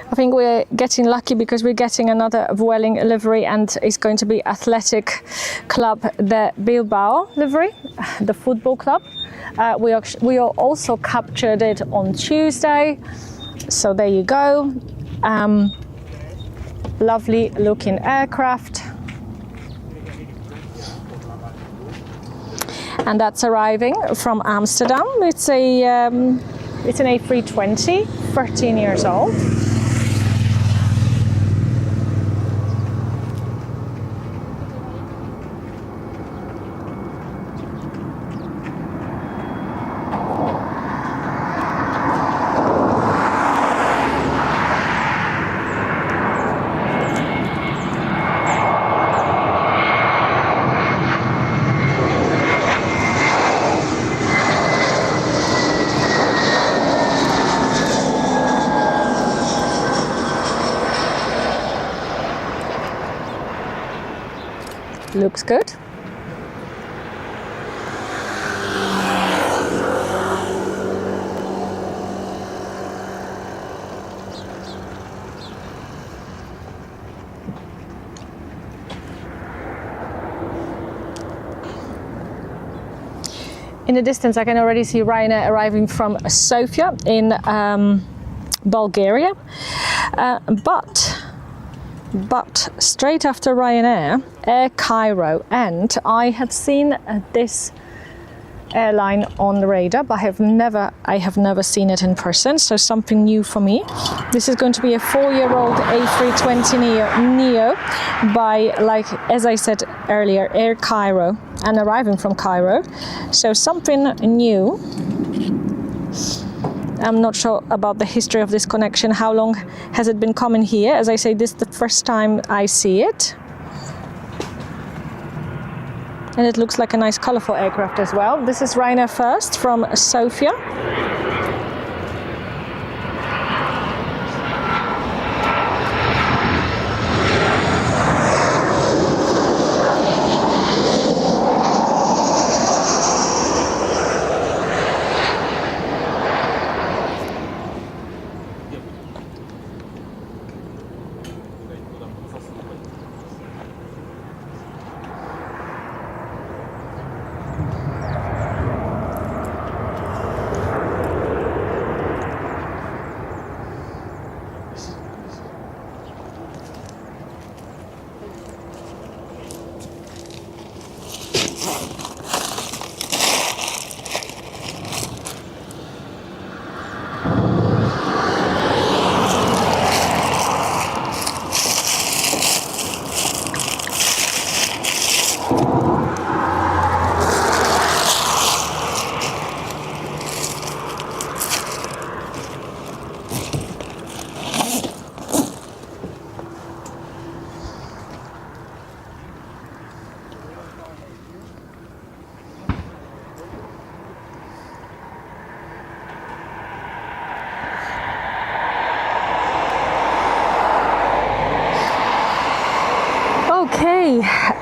I think we're getting lucky because we're getting another Vueling livery, and it's going to be Athletic Club de Bilbao livery, the football club. We also captured it on Tuesday, so there you go. Lovely looking aircraft. And that's arriving from Amsterdam. It's an A320, 13 years old. Looks good. In the distance, I can already see Ryanair arriving from Sofia in Bulgaria, but straight after Ryanair, Air Cairo, and I have seen this airline on the radar, but I have never seen it in person, so something new for me. This is going to be a 4-year-old A320 Neo by, like as I said earlier, Air Cairo, and arriving from Cairo, so something new. I'm not sure about the history of this connection. How long has it been coming here? As I say, this is the first time I see it. And it looks like a nice colorful aircraft as well. This is Ryanair First from Sofia.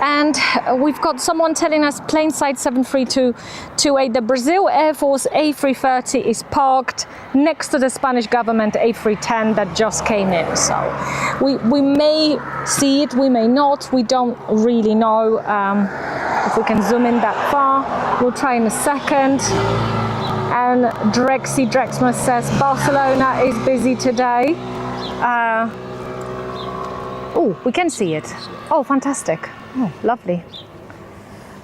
And we've got someone telling us plane side 73228, the Brazil Air Force A330 is parked next to the Spanish government A310 that just came in. So we may see it, we may not, we don't really know. If we can zoom in that far, we'll try in a second. And Drexmas says Barcelona is busy today. Oh, we can see it. Oh, fantastic. Oh, lovely.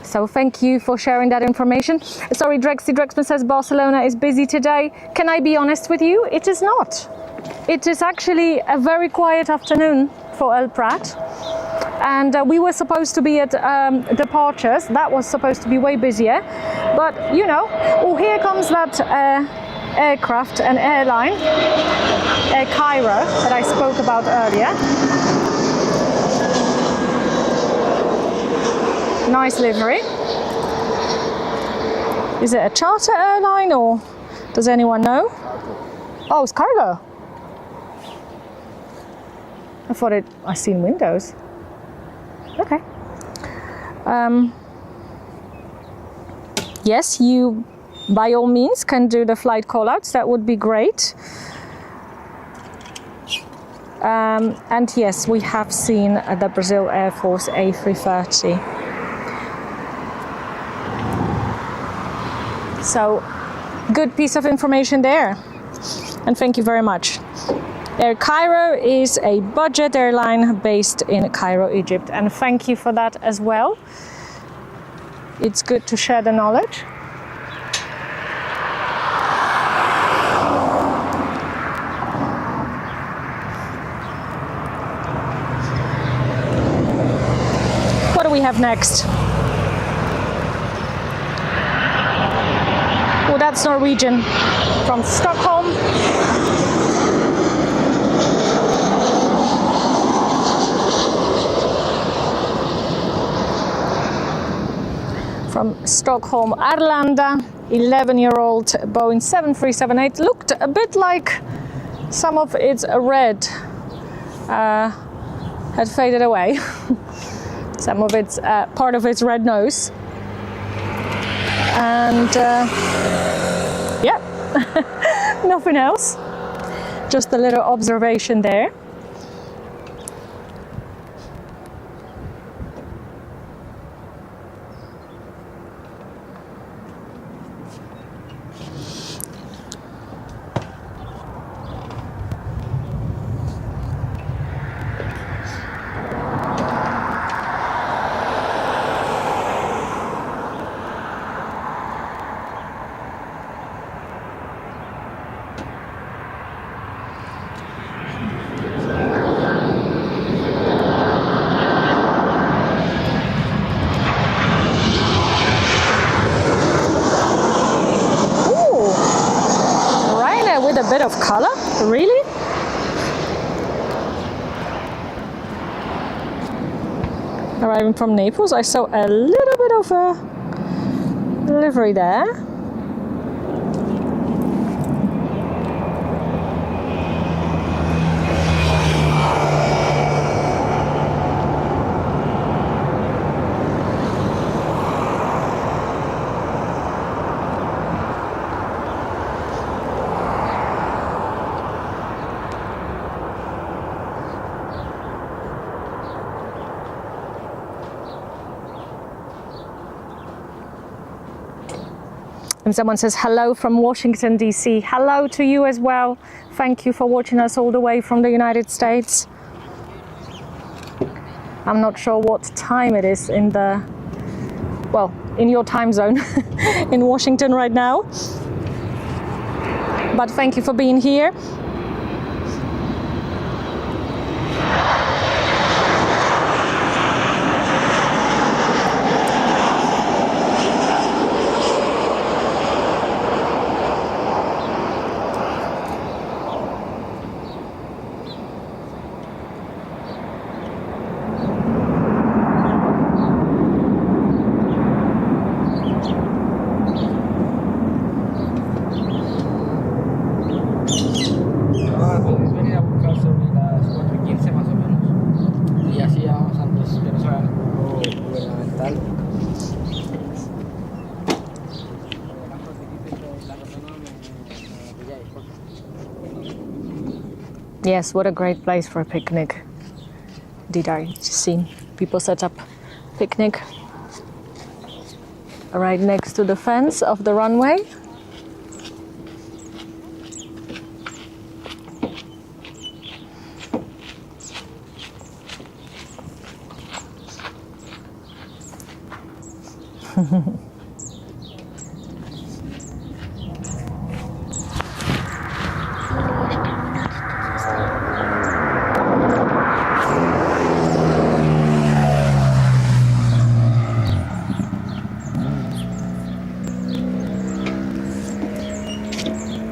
So thank you for sharing that information. Sorry, Drexmas says Barcelona is busy today. Can I be honest with you? It is not. It is actually a very quiet afternoon for El Prat. And we were supposed to be at departures. That was supposed to be way busier. But, you know, oh, here comes that aircraft, an airline, Air Cairo, that I spoke about earlier. Nice livery. Is it a charter airline or does anyone know? Oh, it's cargo. I thought I seen windows. Okay. Yes, you by all means can do the flight callouts. That would be great. And yes, we have seen the Brazil Air Force A330. So, good piece of information there. And thank you very much. Air Cairo is a budget airline based in Cairo, Egypt. And thank you for that as well. It's good to share the knowledge. What do we have next? Oh, that's Norwegian from Stockholm. From Stockholm, Arlanda, 11-year-old Boeing 737-8. Looked a bit like some of its red had faded away. Some of its part of its red nose. And yeah, nothing else. Just a little observation there. A bit of color, really? Arriving from Naples, I saw a little bit of a livery there. And someone says hello from Washington, DC. Hello to you as well. Thank you for watching us all the way from the United States. I'm not sure what time it is in the, well, in your time zone in Washington right now. But thank you for being here. Yes, what a great place for a picnic. Did I just see people set up picnic right next to the fence of the runway?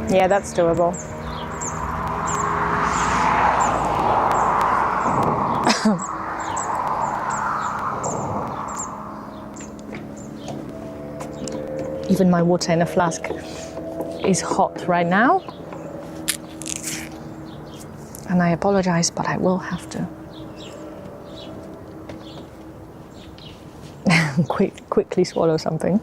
Yeah, that's doable. Even my water in a flask is hot right now. And I apologize, but I will have to quickly swallow something.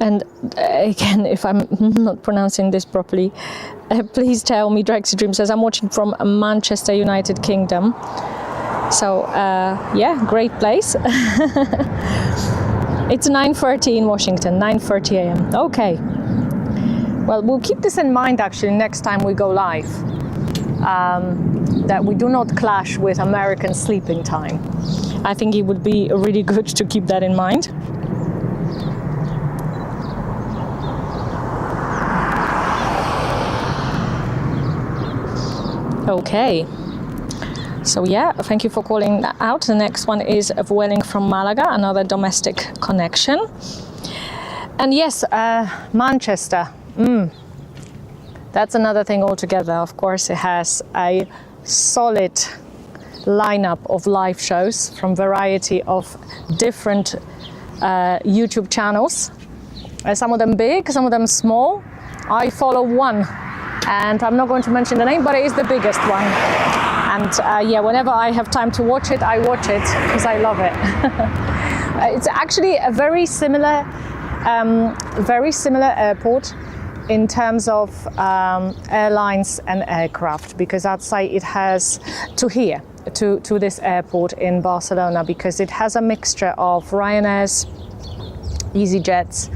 And again, if I'm not pronouncing this properly, please tell me. Drexy Dream says, I'm watching from Manchester, United Kingdom. So, yeah, great place. It's 9:30 in Washington, 9:30 a.m. Okay. Well, we'll keep this in mind, actually, next time we go live. That we do not clash with American sleeping time. I think it would be really good to keep that in mind. Okay, so yeah, thank you for calling that out. The next one is Vueling from Malaga, another domestic connection. And yes, Manchester, that's another thing altogether. Of course, it has a solid lineup of live shows from variety of different YouTube channels. Some of them big, some of them small. I follow one. And I'm not going to mention the name, but it is the biggest one. And yeah, whenever I have time to watch it, I watch it because I love it. It's actually a very similar airport in terms of airlines and aircraft, because I'd say it has to this airport in Barcelona, because it has a mixture of Ryanair's, EasyJets,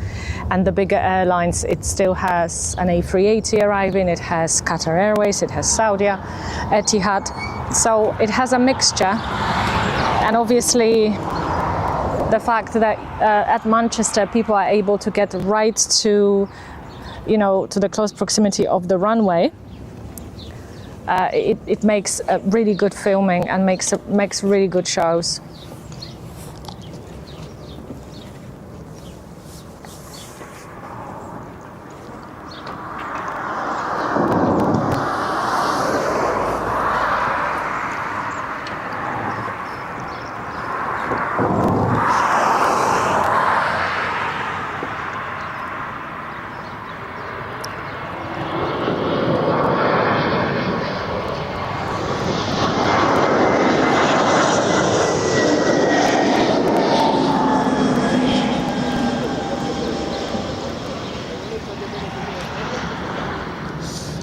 and the bigger airlines. It still has an A380 arriving, it has Qatar Airways, it has Saudia, Etihad. So it has a mixture. And obviously the fact that at Manchester people are able to get right to, to the close proximity of the runway, it makes really good filming and makes really good shows.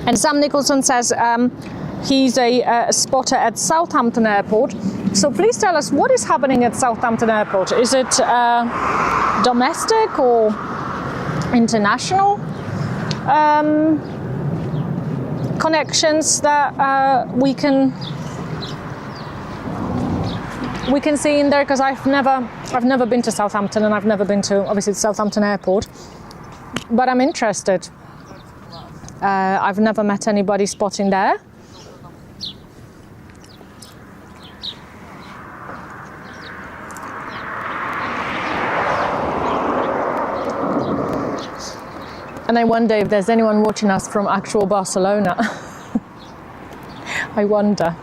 And Sam Nicholson says he's a spotter at Southampton Airport. So please tell us, what is happening at Southampton Airport? Is it domestic or international connections that we can see in there? Because I've never been to Southampton, and I've never been to, obviously, Southampton Airport. But I'm interested. I've never met anybody spotting there. And I wonder if there's anyone watching us from actual Barcelona. I wonder.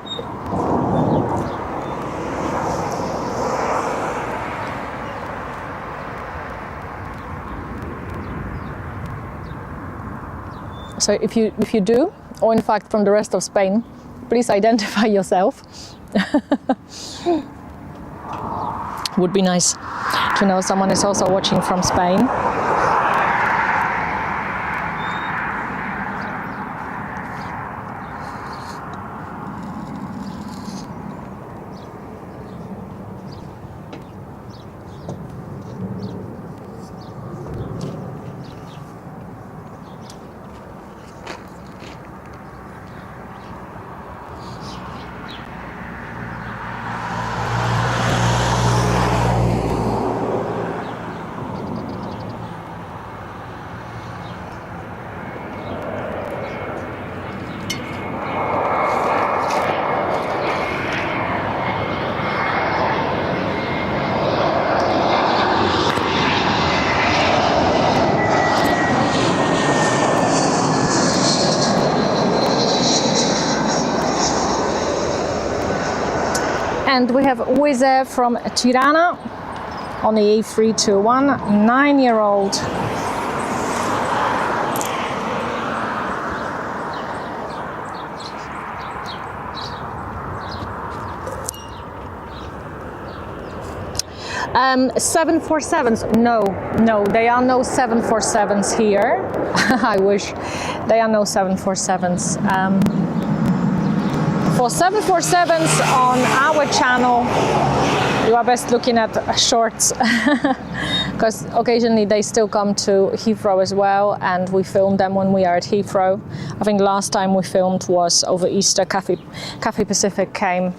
So if you do, or in fact from the rest of Spain, please identify yourself. Would be nice to know someone is also watching from Spain. And we have Wizz Air from Tirana on the A321, 9-year-old. Um, 747s, no, there are no 747s here. I wish. There are no 747s. For 747s on our channel, you are best looking at shorts because occasionally they still come to Heathrow as well, and we film them when we are at Heathrow. I think last time we filmed was over Easter. Cathay Pacific came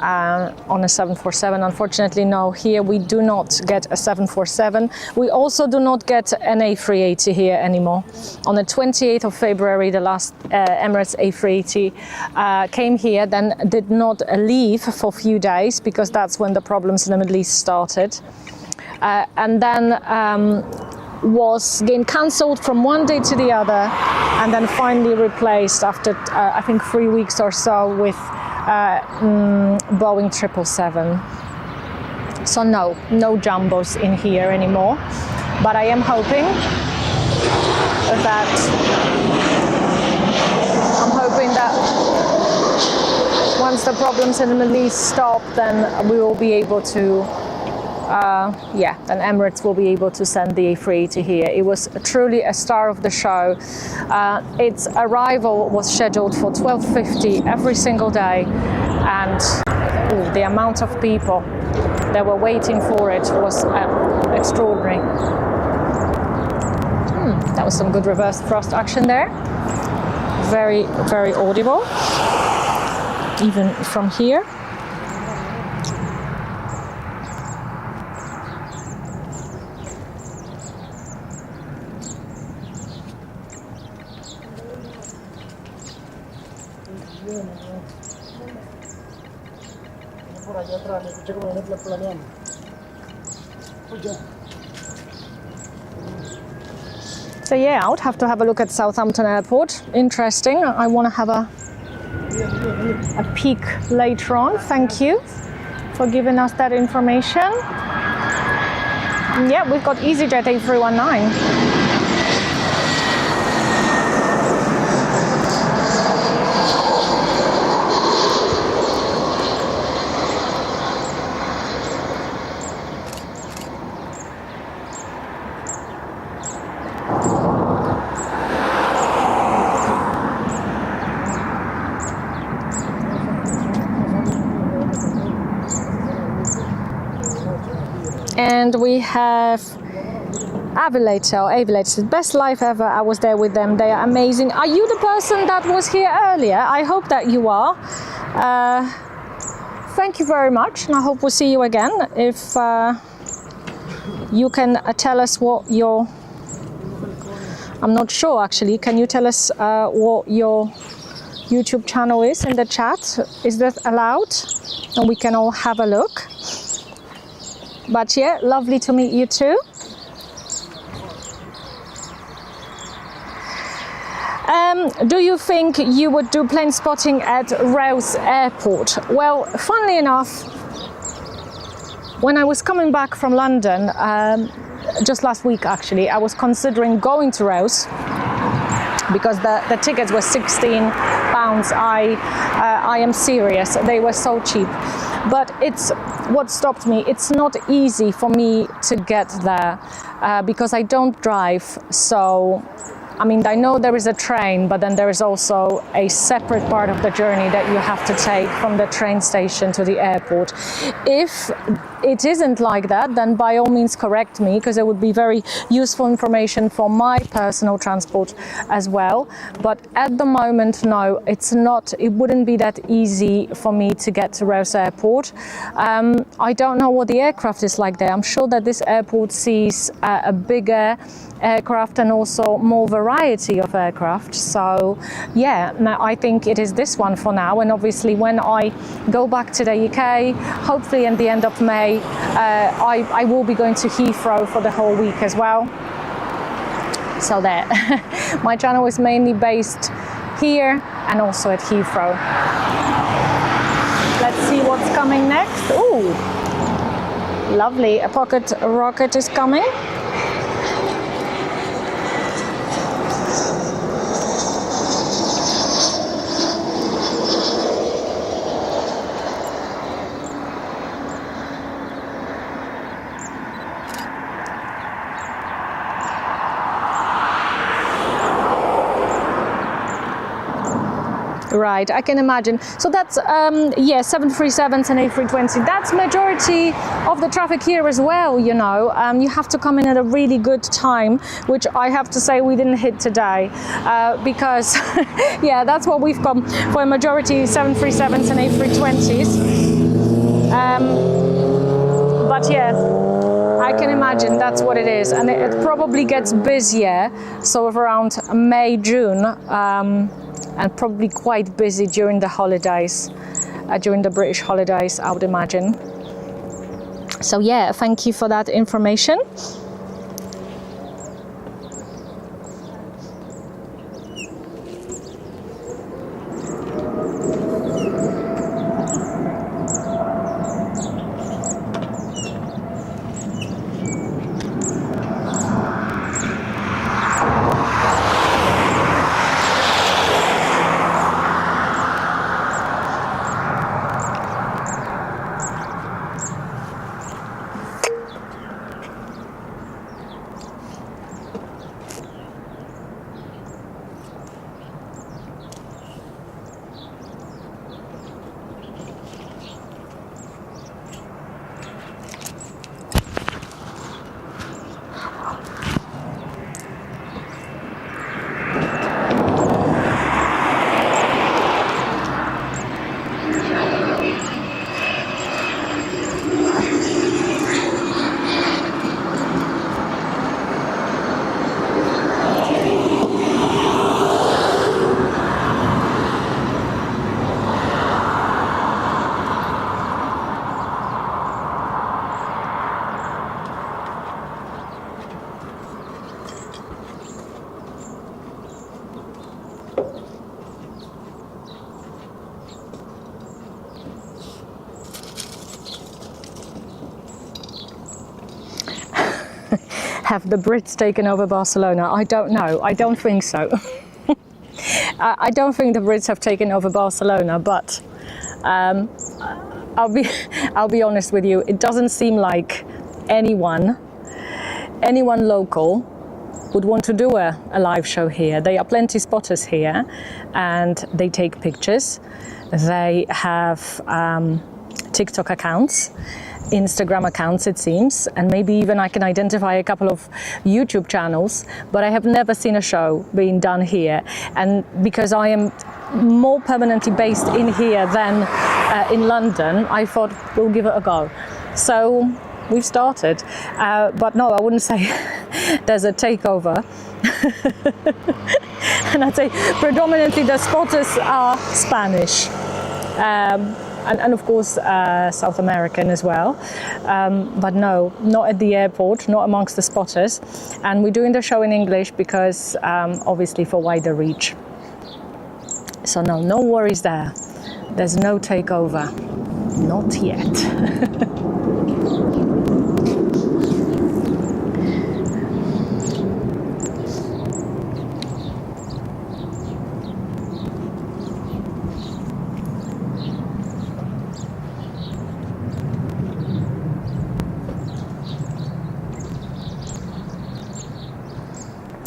on a 747. Unfortunately, no, here we do not get a 747. We also do not get an A380 here anymore. On the 28th of February, the last Emirates A380 came here, then did not leave for a few days because that's when the problems in the Middle East started. And then was again cancelled from one day to the other, and then finally replaced after I think 3 weeks or so with Boeing 777. So no jumbos in here anymore. But I am hoping that once the problems in the Middle East stop, then we will be able to. Then Emirates will be able to send the A380 here. It was truly a star of the show. Its arrival was scheduled for 12:50 every single day, and the amount of people that were waiting for it was extraordinary. That was some good reverse thrust action there. Very, very audible, even from here. So yeah, I would have to have a look at Southampton Airport. Interesting. I want to have a peek later on. Thank you for giving us that information. And yeah, we've got EasyJet A319. And we have Avilator, best life ever. I was there with them. They are amazing. Are you the person that was here earlier? I hope that you are. Thank you very much, and I hope we'll see you again. If you can tell us what your I'm not sure actually. Can you tell us what your YouTube channel is in the chat? Is that allowed? And we can all have a look. But yeah, lovely to meet you too. Do you think you would do plane spotting at Rouse Airport? Well, funnily enough, when I was coming back from London, just last week actually, I was considering going to Rouse because the tickets were £16. I am serious, they were so cheap. But it's what stopped me. It's not easy for me to get there because I don't drive. So I mean, I know there is a train, but then there is also a separate part of the journey that you have to take from the train station to the airport. If it isn't like that, then by all means correct me, because it would be very useful information for my personal transport as well. But at the moment, no, it's not. It wouldn't be that easy for me to get to Rouse Airport. I don't know what the aircraft is like there. I'm sure that this airport sees a bigger aircraft and also more variety of aircraft. So yeah, I think it is this one for now, and obviously when I go back to the UK, hopefully in the end of May, I will be going to Heathrow for the whole week as well. So there. My channel is mainly based here and also at Heathrow. Let's see what's coming next. Ooh, lovely, a pocket rocket is coming. Right, I can imagine. So that's, yeah, 737s and A320. That's majority of the traffic here as well, you know. You have to come in at a really good time, which I have to say we didn't hit today. Because, yeah, that's what we've come for a majority 737s and A320s. But yeah, I can imagine that's what it is. And it probably gets busier, sort of around May, June. And probably quite busy during the holidays, during the British holidays, I would imagine. So yeah, thank you for that information. Have the Brits taken over Barcelona? I don't know. I don't think so. I don't think the Brits have taken over Barcelona, but I'll be honest with you. It doesn't seem like anyone local would want to do a live show here. There are plenty spotters here, and they take pictures. They have TikTok accounts, Instagram accounts, it seems, and maybe even I can identify a couple of YouTube channels, but I have never seen a show being done here. And because I am more permanently based in here than in London, I thought we'll give it a go. So we've started, but no, I wouldn't say there's a takeover. And I'd say predominantly the spotters are Spanish. And of course South American as well, but no, not at the airport, not amongst the spotters. And we're doing the show in English because obviously for wider reach. So no worries there. There's no takeover, not yet.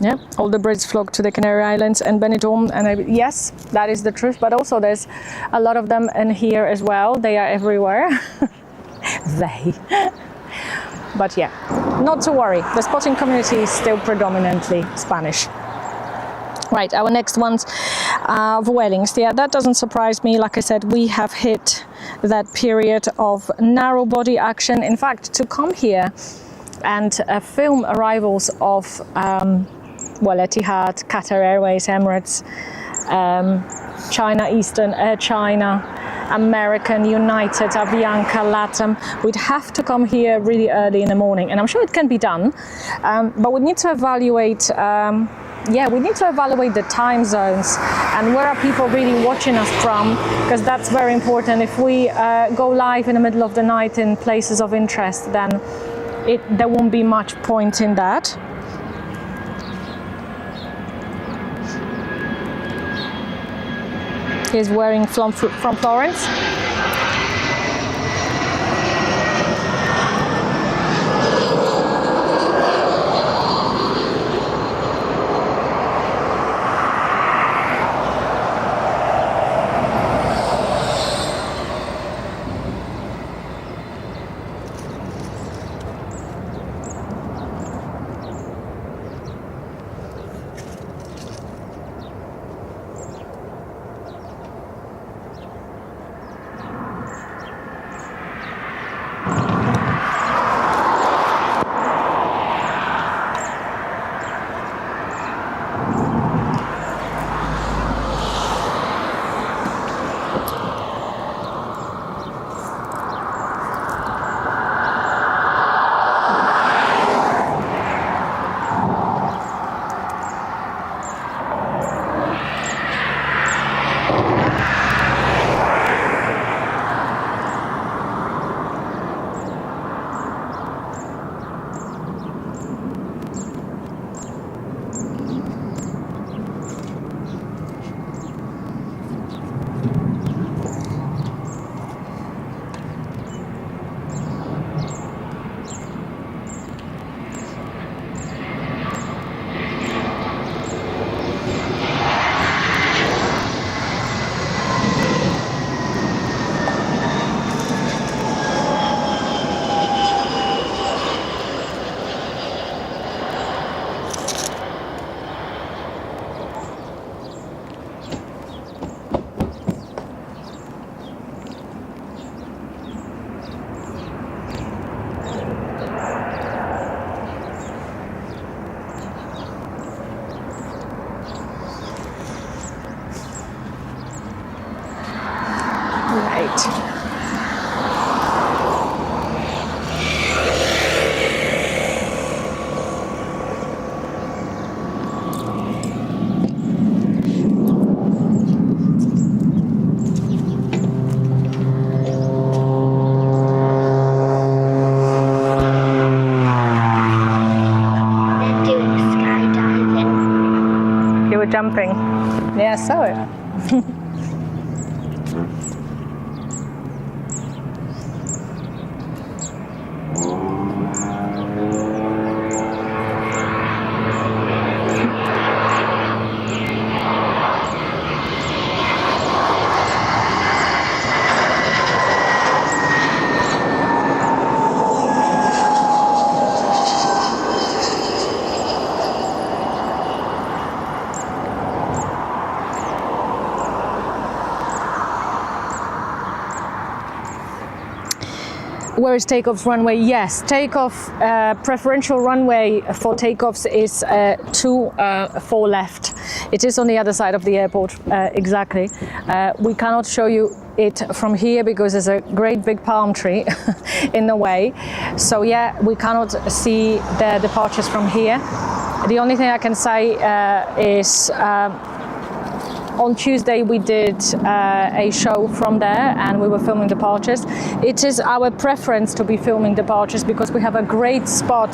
Yeah, all the Brits flock to the Canary Islands and Benidorm, and yes, that is the truth. But also, there's a lot of them in here as well. They are everywhere. But yeah, not to worry. The spotting community is still predominantly Spanish. Right, our next one's Vuelings. Yeah, that doesn't surprise me. Like I said, we have hit that period of narrow body action. In fact, to come here and film arrivals of Etihad, Qatar Airways, Emirates, China Eastern, Air China, American, United, Avianca, LATAM, we'd have to come here really early in the morning, and I'm sure it can be done, but we need to evaluate we need to evaluate the time zones and where are people really watching us from, because that's very important. If we go live in the middle of the night in places of interest, then there won't be much point in that. He's wearing from Florence. Jumping. Yeah, I saw it. Where is takeoff's runway? Yes, takeoff, preferential runway for takeoffs is 4 left. It is on the other side of the airport, exactly. We cannot show you it from here because there's a great big palm tree in the way. So yeah, we cannot see the departures from here. The only thing I can say is on Tuesday we did a show from there and we were filming departures. It is our preference to be filming departures because we have a great spot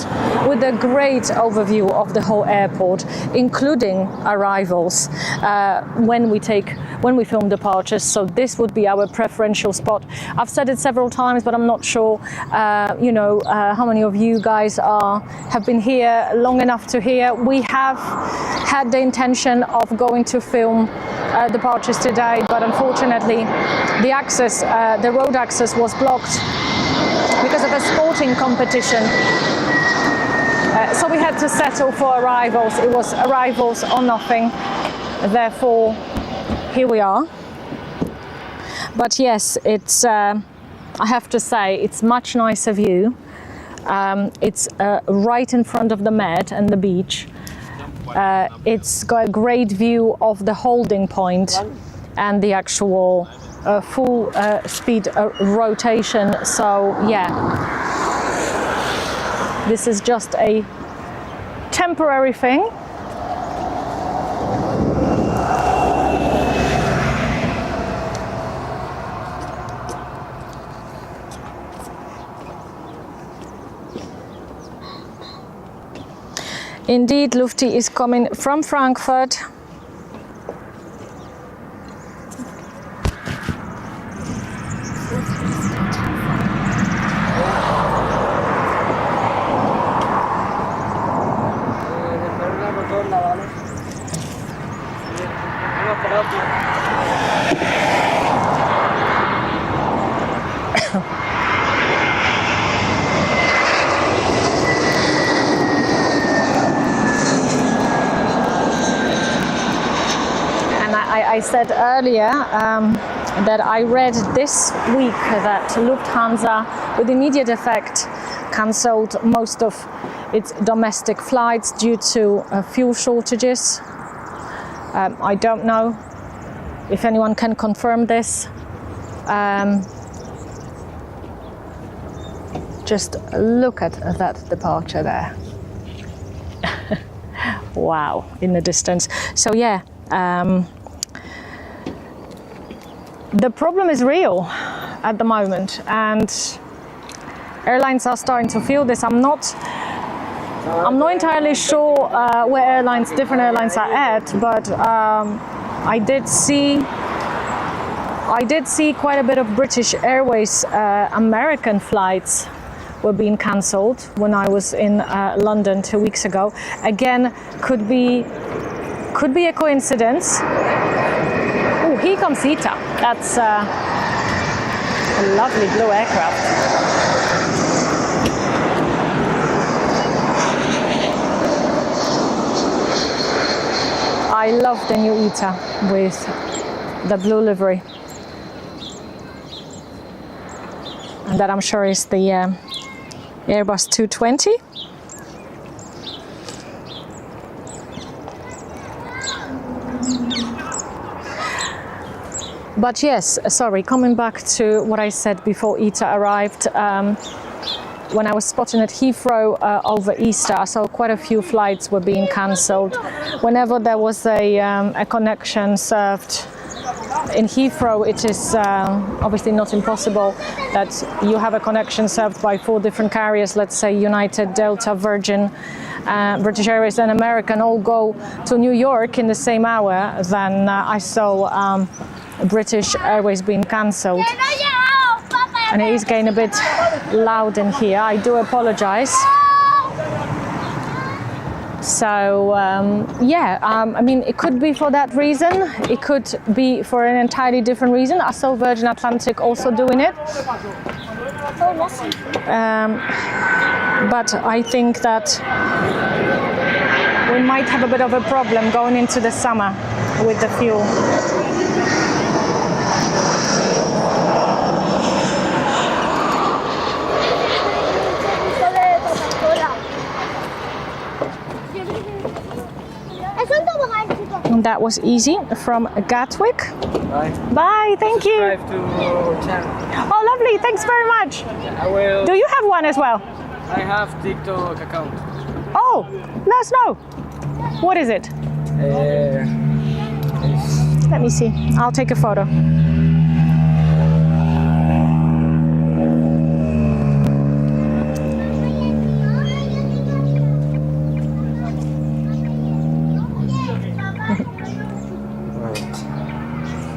with a great overview of the whole airport, including arrivals when we film departures. So this would be our preferential spot. I've said it several times, but I'm not sure how many of you guys have been here long enough to hear. We have had the intention of going to film departures today, but unfortunately the road access was blocked because of a sporting competition. So we had to settle for arrivals. It was arrivals or nothing. Therefore, here we are. But yes, it's I have to say it's much nicer view. It's right in front of the Med and the beach. It's got a great view of the holding point and the actual full speed rotation. So yeah, this is just a temporary thing. Indeed, Lufti is coming from Frankfurt. I said earlier that I read this week that Lufthansa, with immediate effect, cancelled most of its domestic flights due to fuel shortages. I don't know if anyone can confirm this. Just look at that departure there. Wow, in the distance. So yeah. The problem is real at the moment, and airlines are starting to feel this. I'm not entirely sure where different airlines are at, but I did see quite a bit of British Airways American flights were being cancelled when I was in London 2 weeks ago. Again, could be a coincidence. Oh, here comes Ita. That's a lovely blue aircraft. I love the new Ita with the blue livery. And that I'm sure is the Airbus A320. But yes, sorry, coming back to what I said before Ita arrived, when I was spotting at Heathrow over Easter, I saw quite a few flights were being cancelled. Whenever there was a connection served in Heathrow, it is obviously not impossible that you have a connection served by 4 different carriers, let's say United, Delta, Virgin, British Airways and American all go to New York in the same hour. Then I saw British Airways being cancelled. And it is getting a bit loud in here. I do apologize. So I mean, it could be for that reason. It could be for an entirely different reason. I saw Virgin Atlantic also doing it. But I think that we might have a bit of a problem going into the summer with the fuel. And that was easy from Gatwick. Bye. Bye, thank you. Subscribe to our channel. Oh, lovely, thanks very much. I will. Do you have one as well? I have TikTok account. Oh, let us know. What is it? Let me see. I'll take a photo.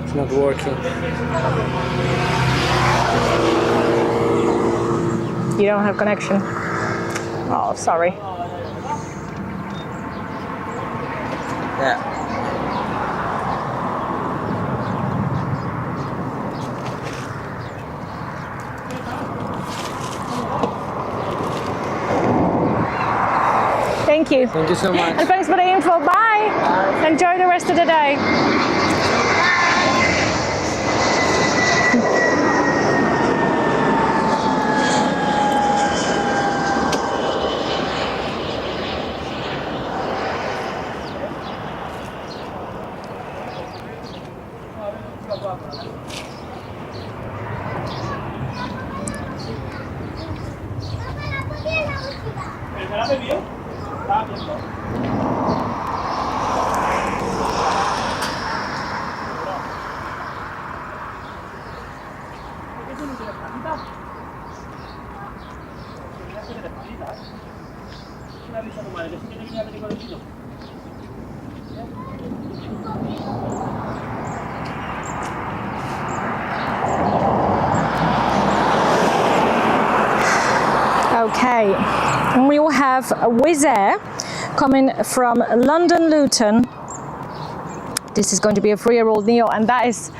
It's not working. You don't have connection. Oh, sorry. Yeah. Thank you. Thank you so much. And thanks for the info. Bye. Enjoy the rest of the day. Okay, and we will have Wizz Air coming from London Luton. This is going to be a 3-year-old Neo, and that is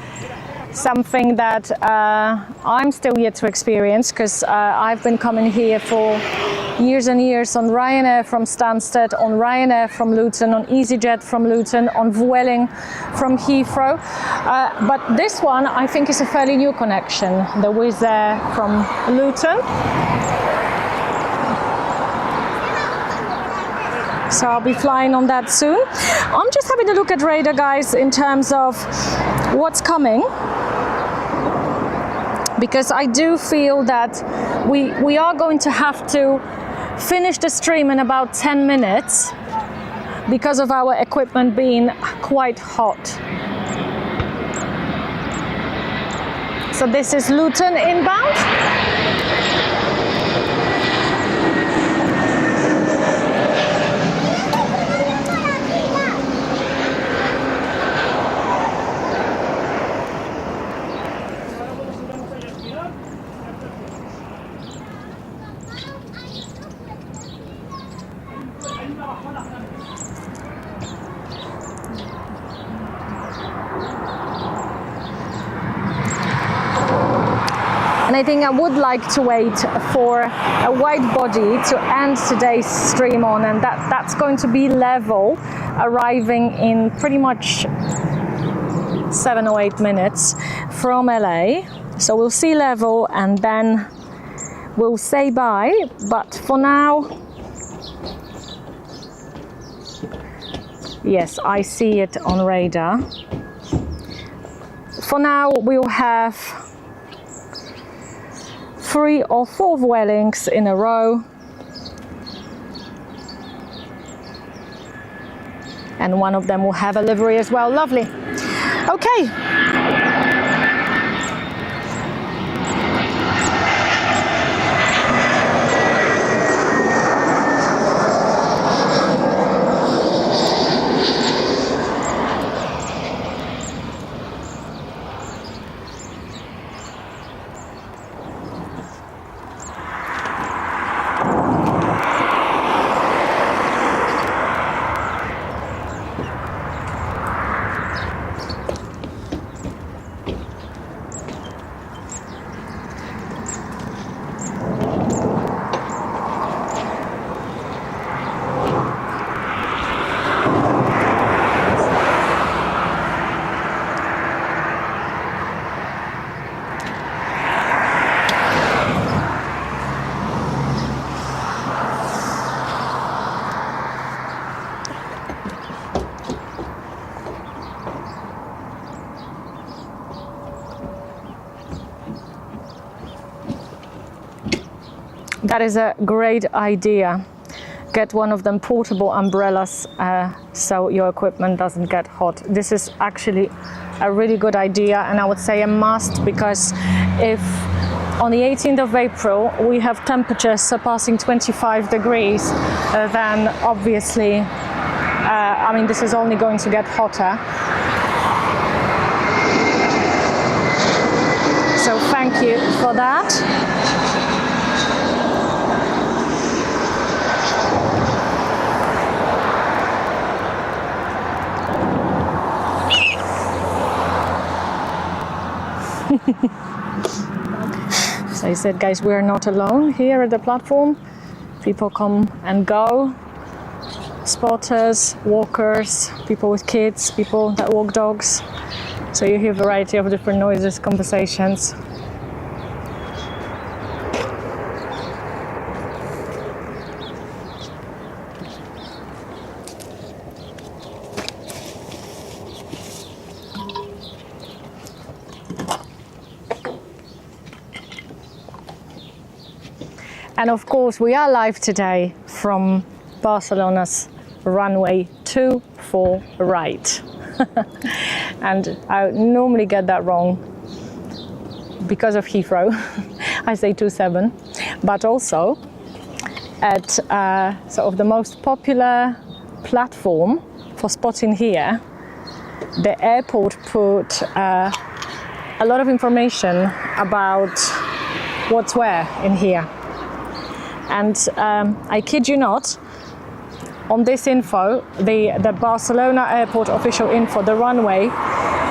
something that I'm still yet to experience, because I've been coming here for years and years on Ryanair from Stansted, on Ryanair from Luton, on EasyJet from Luton, on Vueling from Heathrow. But this one I think is a fairly new connection, the Wizz Air from Luton. So I'll be flying on that soon. I'm just having a look at radar, guys, in terms of what's coming, because I do feel that we are going to have to finish the stream in about 10 minutes because of our equipment being quite hot. So this is Luton inbound. And I think I would like to wait for a wide body to end today's stream on, and that's going to be Level, arriving in pretty much 7 or 8 minutes from LA. So we'll see Level and then we'll say bye. But for now, yes, I see it on radar. For now, we'll have 3 or 4 Vuelings in a row, and one of them will have a livery as well. Lovely. Okay. That is a great idea. Get one of them portable umbrellas so your equipment doesn't get hot. This is actually a really good idea, and I would say a must, because if on the 18th of April we have temperatures surpassing 25 degrees, then obviously, I mean, this is only going to get hotter. So thank you for that. So I said, guys, we're not alone here at the platform. People come and go. Spotters, walkers, people with kids, people that walk dogs. So you hear a variety of different noises, conversations. And of course, we are live today from Barcelona's runway 24 right. And I normally get that wrong because of Heathrow. I say 27, but also at sort of the most popular platform for spotting here, the airport put a lot of information about what's where in here. And I kid you not, on this info, the Barcelona airport official info, the runway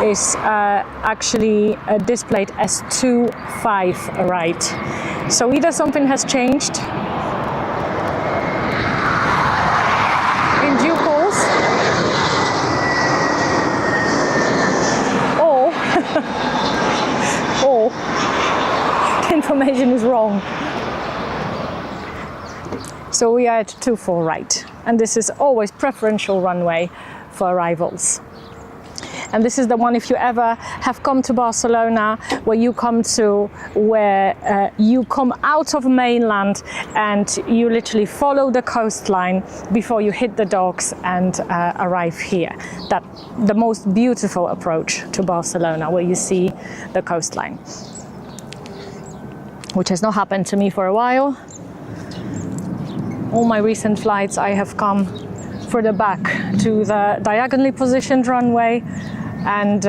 is actually displayed as 25 right. So either something has changed in due course, or the information is wrong. So we are at 24 right, and this is always preferential runway for arrivals. And this is the one, if you ever have come to Barcelona, where you come out of mainland and you literally follow the coastline before you hit the docks and arrive here. That's the most beautiful approach to Barcelona, where you see the coastline, which has not happened to me for a while. All my recent flights, I have come further back to the diagonally positioned runway and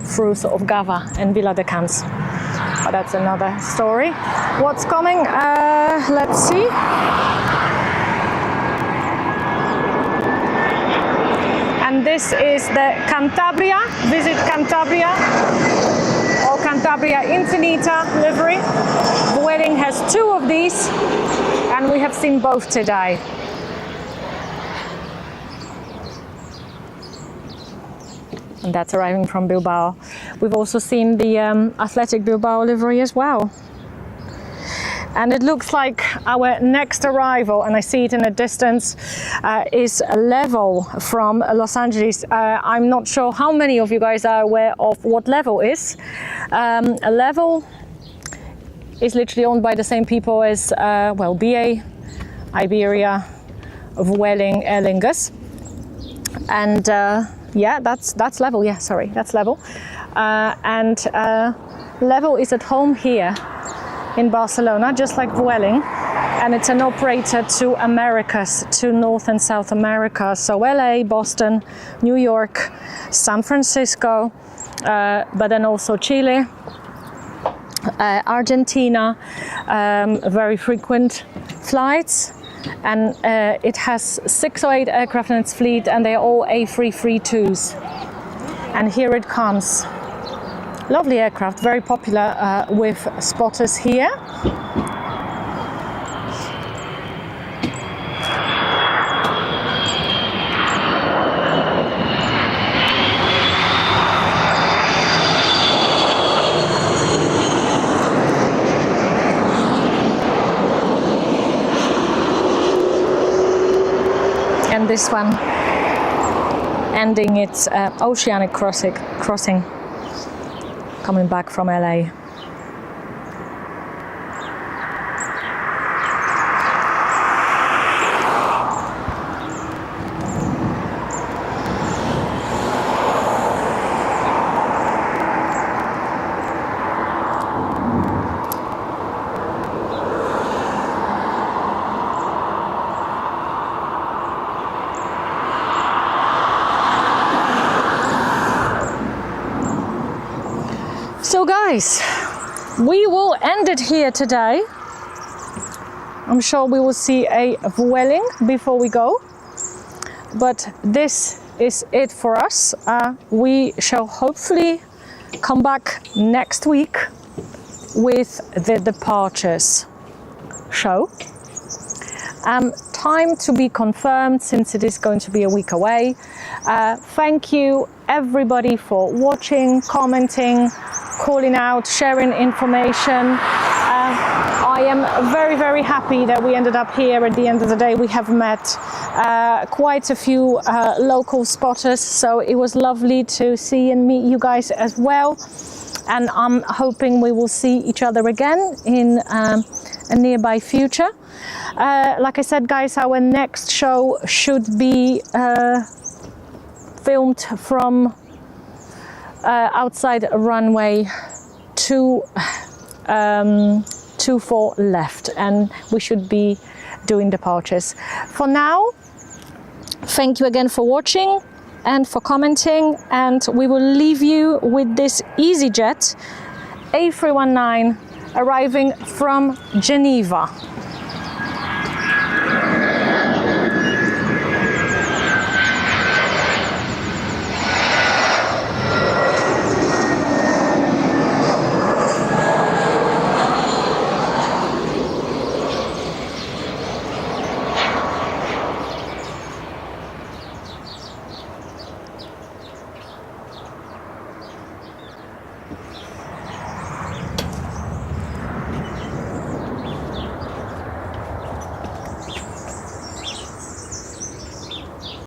through sort of Gava and Vila de Cans. But that's another story. What's coming? Let's see. And this is the Cantabria, Visit Cantabria, or Cantabria Infinita livery. Vueling has two of these, and we have seen both today. And that's arriving from Bilbao. We've also seen the Athletic Bilbao livery as well. And it looks like our next arrival, and I see it in the distance, is Level from Los Angeles. I'm not sure how many of you guys are aware of what Level is. Level is literally owned by the same people as, BA, Iberia, Vueling, Aer Lingus. And yeah, that's Level. Yeah, sorry, that's Level. And Level is at home here in Barcelona, just like Vueling, and it's an operator to Americas, to North and South America, so LA, Boston, New York, San Francisco, but then also Chile, Argentina, very frequent flights, and it has 6 or 8 aircraft in its fleet, and they're all A332s. And here it comes. Lovely aircraft, very popular with spotters here. And this one ending its oceanic crossing. Coming back from LA. So guys, we will end it here today. I'm sure we will see a Vueling before we go, but this is it for us. We shall hopefully come back next week with the departures show. Time to be confirmed, since it is going to be a week away. Thank you everybody for watching, commenting, calling out, sharing information. I am very, very happy that we ended up here. At the end of the day, we have met quite a few local spotters, so it was lovely to see and meet you guys as well. And I'm hoping we will see each other again in a nearby future. Like I said, guys, our next show should be filmed from outside runway 24 left, and we should be doing departures. For now, thank you again for watching and for commenting, and we will leave you with this EasyJet A319 arriving from Geneva.